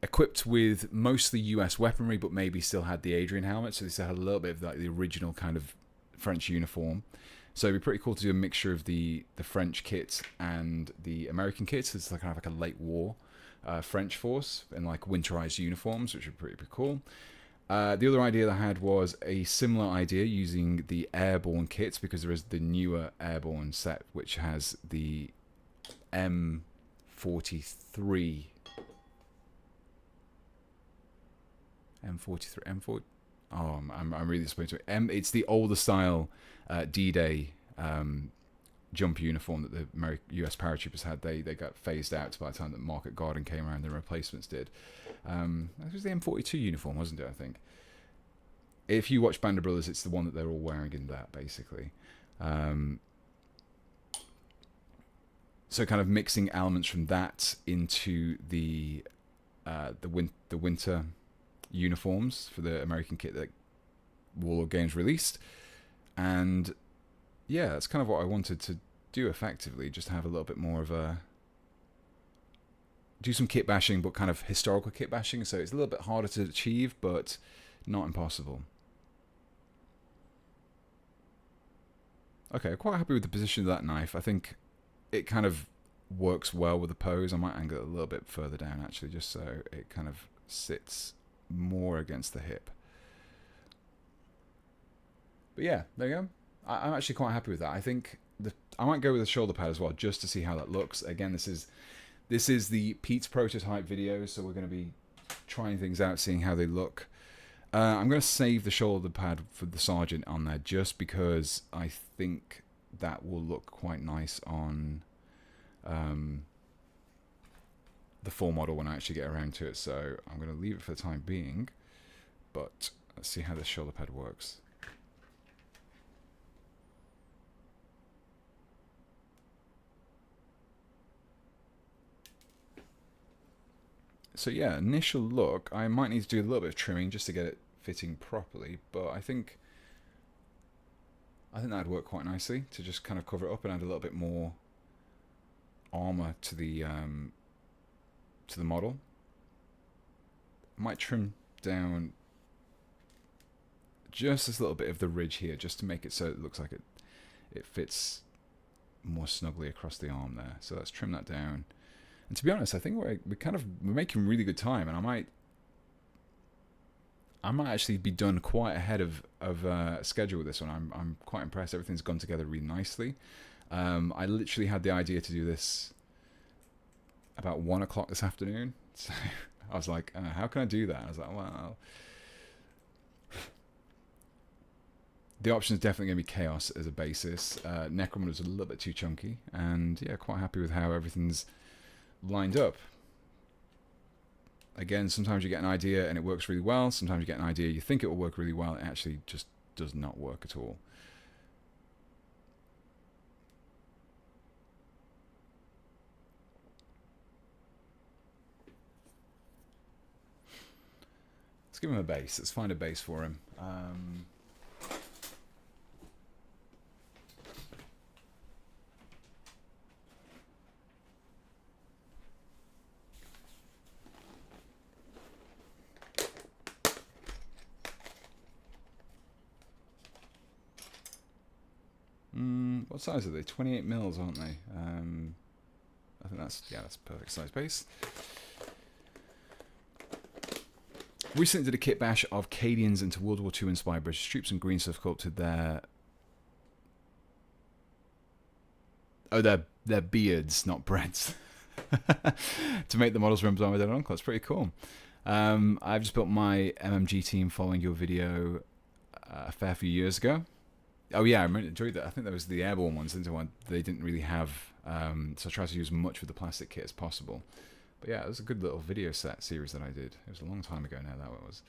equipped with mostly US weaponry, but maybe still had the Adrian helmet, so they still had a little bit of like the original kind of French uniform. So it'd be pretty cool to do a mixture of the French kit and the American kits. It's like kind of like a late war French force in like winterized uniforms, which would be pretty cool. The other idea that I had was a similar idea using the airborne kits, because there is the newer airborne set which has the M43. M40. Oh, I'm really disappointed. It's the older style D-Day jump uniform that the US paratroopers had. They got phased out by the time that Market Garden came around. The replacements did. That was the M42 uniform, wasn't it? I think. If you watch Band of Brothers, it's the one that they're all wearing in that, basically. So kind of mixing elements from that into the winter uniforms for the American kit that Warlord Games released, and yeah, that's kind of what I wanted to do effectively. Just have a little bit more of a do some kit bashing, but kind of historical kit bashing. So it's a little bit harder to achieve, but not impossible. Okay, quite happy with the position of that knife. I think it kind of works well with the pose. I might angle it a little bit further down actually, just so it kind of sits more against the hip. But yeah, there you go. I'm actually quite happy with that. I think I might go with the shoulder pad as well, just to see how that looks. Again, this is the Pete's prototype video, so we're going to be trying things out, seeing how they look. I'm going to save the shoulder pad for the Sergeant on there, just because I think that will look quite nice on the full model when I actually get around to it. So I'm going to leave it for the time being, but let's see how this shoulder pad works. So yeah, initial look, I might need to do a little bit of trimming just to get it fitting properly, but I think that'd work quite nicely to just kind of cover it up and add a little bit more armor to the model. I might trim down just this little bit of the ridge here, just to make it so it looks like it fits more snugly across the arm there. So let's trim that down. And to be honest, I think we're making really good time, and I might actually be done quite ahead of schedule with this one. I'm quite impressed. Everything's gone together really nicely. I literally had the idea to do this about 1 o'clock this afternoon. So I was like, how can I do that? I was like, well, the option is definitely going to be Chaos as a basis. Necromunda was a little bit too chunky, and yeah, quite happy with how everything's lined up. Again, sometimes you get an idea and it works really well. Sometimes you get an idea, you think it will work really well, it actually just does not work at all. Let's give him a base. Let's find a base for him. What size are they? 28 mils, aren't they? I think that's perfect size base. Recently did a kit bash of Cadians into World War II inspired British troops, and green stuff sculpted their their beards, not breads, to make the models remember my dead uncle. That's pretty cool. I've just built my MMG team following your video a fair few years ago. Oh yeah, I enjoyed that. I think that was the airborne ones. They didn't really have, so I tried to use as much with the plastic kit as possible. But yeah, it was a good little video set series that I did. It was a long time ago now, that was.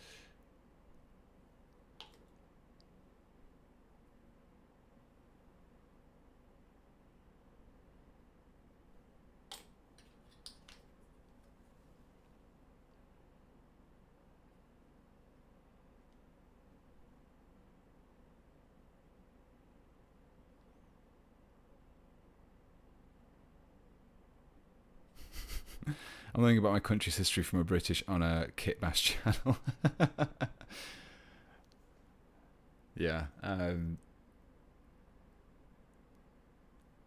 I'm learning about my country's history from a British on a Kitbash channel. Yeah. I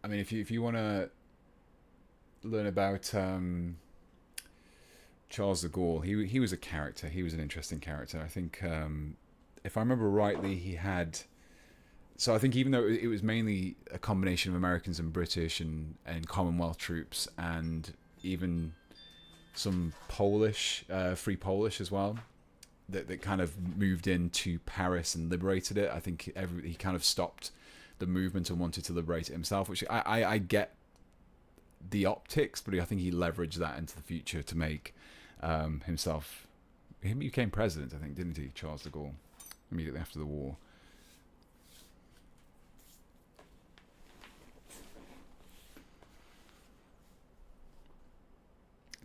mean, if you want to learn about Charles de Gaulle, he was a character. He was an interesting character. I think, if I remember rightly, he had. So I think even though it was mainly a combination of Americans and British and Commonwealth troops, and even some Polish, Free Polish as well, that kind of moved into Paris and liberated it. I think he kind of stopped the movement and wanted to liberate it himself, which I get the optics, but I think he leveraged that into the future to make himself. He became president, I think, didn't he, Charles de Gaulle, immediately after the war.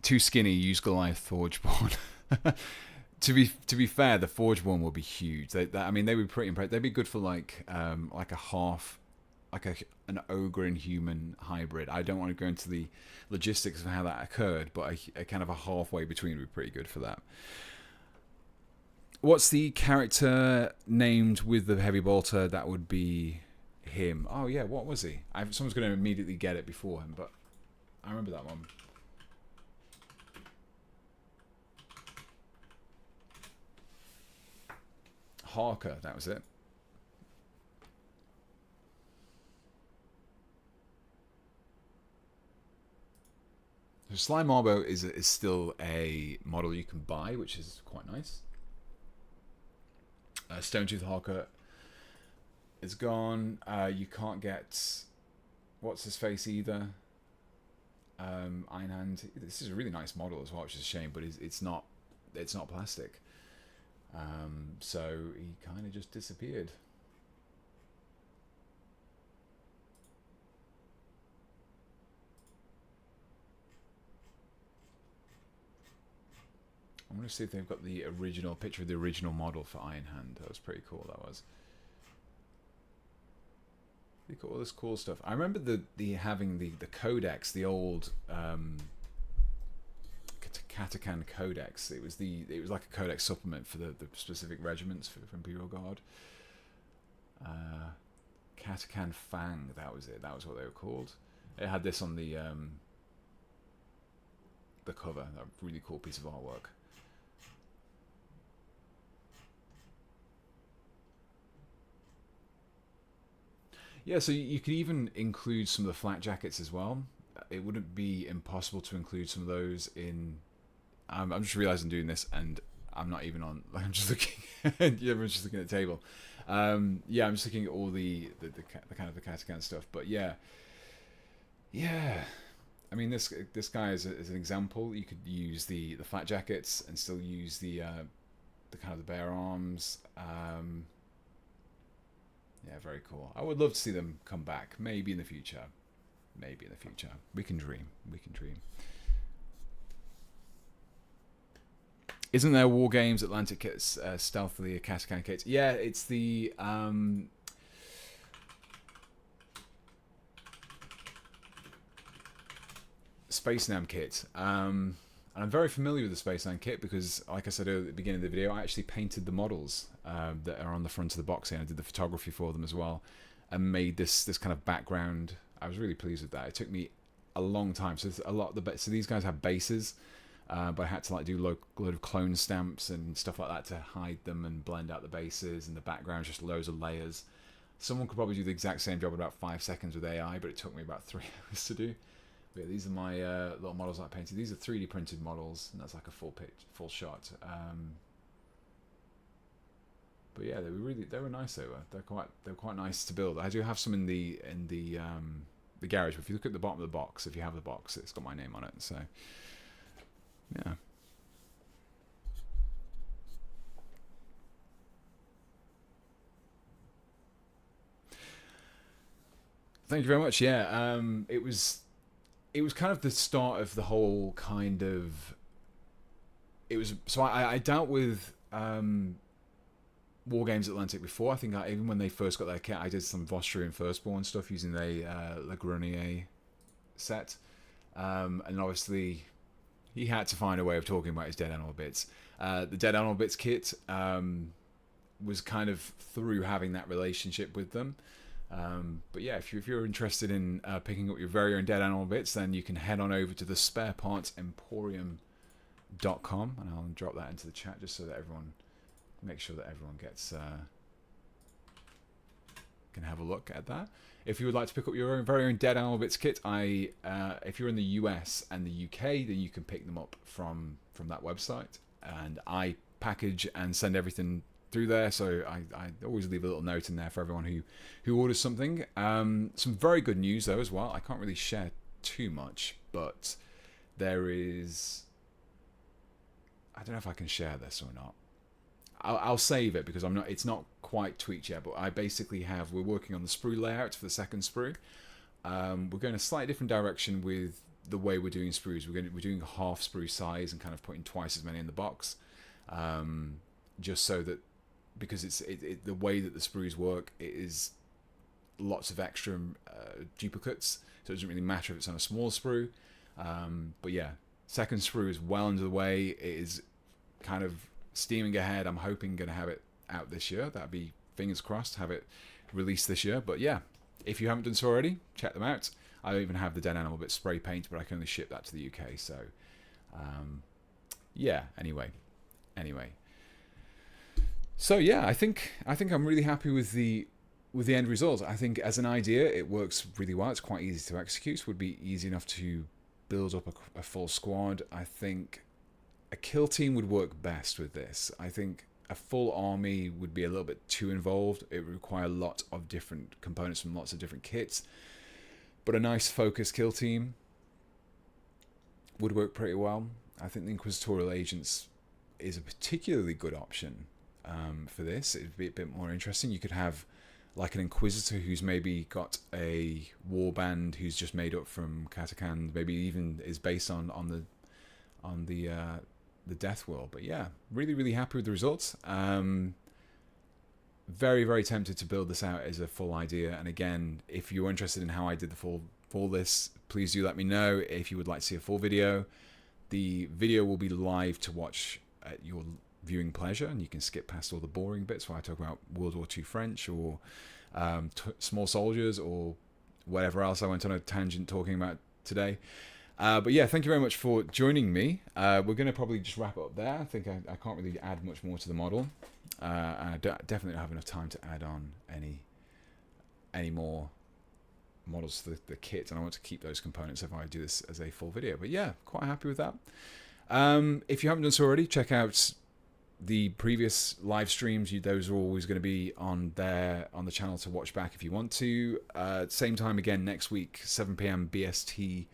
Too skinny, use Goliath Forgeborn. To be fair, the Forgeborn will be huge. I mean, they would be pretty impressive. They'd be good for like a half, an ogre and human hybrid. I don't want to go into the logistics of how that occurred, but a kind of a halfway between would be pretty good for that. What's the character named with the heavy bolter? That would be him. Oh yeah, what was he? Someone's going to immediately get it before him, but I remember that one. Harker, that was it. So Sly Marbo is still a model you can buy, which is quite nice. Stonetooth Harker is gone. You can't get what's his face either. Einhand. This is a really nice model as well, which is a shame, but it's not plastic. So he kind of just disappeared. I want to see if they've got the original picture of the original model for Iron Hand. That was pretty cool. That was. They got all this cool stuff. I remember the having the codex, the old Catachan codex. It was like a codex supplement for the specific regiments for Imperial Guard. Catachan Fang. That was it. That was what they were called. It had this on the cover. A really cool piece of artwork. Yeah, so you could even include some of the flak jackets as well. It wouldn't be impossible to include some of those in. I'm just realizing doing this, and I'm not even on. Like, I'm just looking. Yeah, I'm just looking at the table. Yeah, I'm just looking at all the kind of the Catachan stuff. But yeah. I mean, this guy is an example. You could use the flat jackets and still use the kind of the bare arms. Yeah, very cool. I would love to see them come back. Maybe in the future. Maybe in the future. We can dream. We can dream. Isn't there War Games Atlantic kits stealthily a Catachan kit? Yeah, it's the Space Nam kit. And I'm very familiar with the Space Nam kit because, like I said at the beginning of the video, I actually painted the models that are on the front of the box here. I did the photography for them as well, and made this kind of background. I was really pleased with that. It took me a long time. So a lot of so these guys have bases, but I had to like do a load of clone stamps and stuff like that to hide them and blend out the bases, and the background just loads of layers. Someone could probably do the exact same job in about 5 seconds with AI, but it took me about 3 hours to do. But yeah, these are my little models I painted. These are 3D printed models, and that's like a full shot. But yeah, they were nice. They're quite nice to build. I do have some in the garage. But if you look at the bottom of the box, if you have the box, it's got my name on it. So yeah. Thank you very much. Yeah, it was kind of the start of the whole kind of. It was so I dealt with War Games Atlantic before. I think even when they first got their kit, I did some Vostrian Firstborn stuff using the La Grenier set, and obviously he had to find a way of talking about his Dead Animal Bits. The Dead Animal Bits kit was kind of through having that relationship with them. But yeah, if you're interested in picking up your very own Dead Animal Bits, then you can head on over to the sparepartsemporium.com, and I'll drop that into the chat just so that make sure that everyone gets can have a look at that. If you would like to pick up your very own Dead Animal Bits kit, if you're in the US and the UK, then you can pick them up from that website, and I package and send everything through there, so I always leave a little note in there for everyone who orders something. Some very good news though as well. I can't really share too much, but there is, I don't know if I can share this or not. I'll save it because it's not quite tweaked yet, but I basically we're working on the sprue layout for the second sprue. We're going a slightly different direction with the way we're doing sprues. We're doing half sprue size and kind of putting twice as many in the box, just so that, because the way that the sprues work, it is lots of extra duplicates, so it doesn't really matter if it's on a small sprue. But yeah, second sprue is well under the way. It is kind of steaming ahead. I'm hoping going to have it out this year. That'd be, fingers crossed, have it released this year. But yeah, if you haven't done so already, check them out. I don't even have the Dead Animal Bit spray paint, but I can only ship that to the UK. So yeah, anyway. So yeah, I think I'm really happy with the end result. I think as an idea, it works really well. It's quite easy to execute. Would be easy enough to build up a full squad. I think a kill team would work best with this. I think a full army would be a little bit too involved. It would require a lot of different components from lots of different kits. But a nice focused kill team would work pretty well. I think the Inquisitorial Agents is a particularly good option for this. It'd be a bit more interesting. You could have like an Inquisitor who's maybe got a warband who's just made up from Catachan, maybe even is based on the the Death World. But yeah, really, really happy with the results. Very, very tempted to build this out as a full idea. And again, if you're interested in how I did the full this, please do let me know. If you would like to see a full video, the video will be live to watch at your viewing pleasure, and you can skip past all the boring bits where I talk about World War II French or small soldiers or whatever else I went on a tangent talking about today. But yeah, thank you very much for joining me. We're going to probably just wrap it up there. I think I can't really add much more to the model. And I definitely don't have enough time to add on any more models to the kit, and I want to keep those components if I do this as a full video. But yeah, quite happy with that. If you haven't done so already, check out the previous live streams. Those are always going to be on there on the channel to watch back if you want to. Same time again next week, 7 p.m. BST.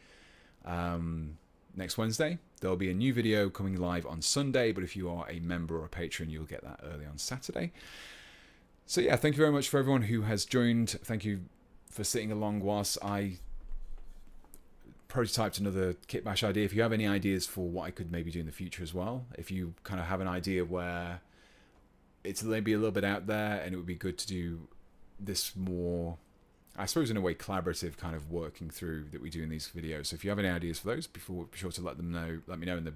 Next Wednesday there'll be a new video coming live on Sunday, but if you are a member or a patron, you'll get that early on Saturday. So yeah, thank you very much for everyone who has joined. Thank you for sitting along whilst I prototyped another Kitbash idea. If you have any ideas for what I could maybe do in the future as well, if you kind of have an idea where it's maybe a little bit out there and it would be good to do this more, I suppose in a way, collaborative kind of working through that we do in these videos. So if you have any ideas for those, be sure to let me know in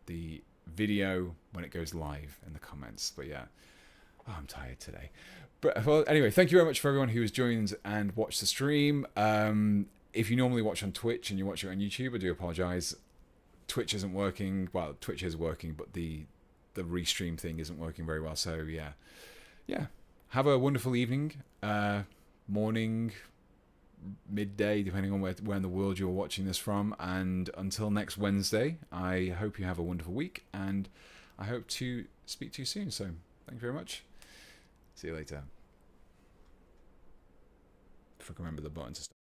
the video when it goes live in the comments. But yeah, I'm tired today. But well, anyway, thank you very much for everyone who has joined and watched the stream. If you normally watch on Twitch and you watch it on YouTube, I do apologize. Twitch isn't working. Well, Twitch is working, but the restream thing isn't working very well. So yeah. Have a wonderful evening, morning, midday, depending on where in the world you're watching this from. And until next Wednesday, I hope you have a wonderful week, and I hope to speak to you soon. So thank you very much. See you later. If I can remember the button to stop.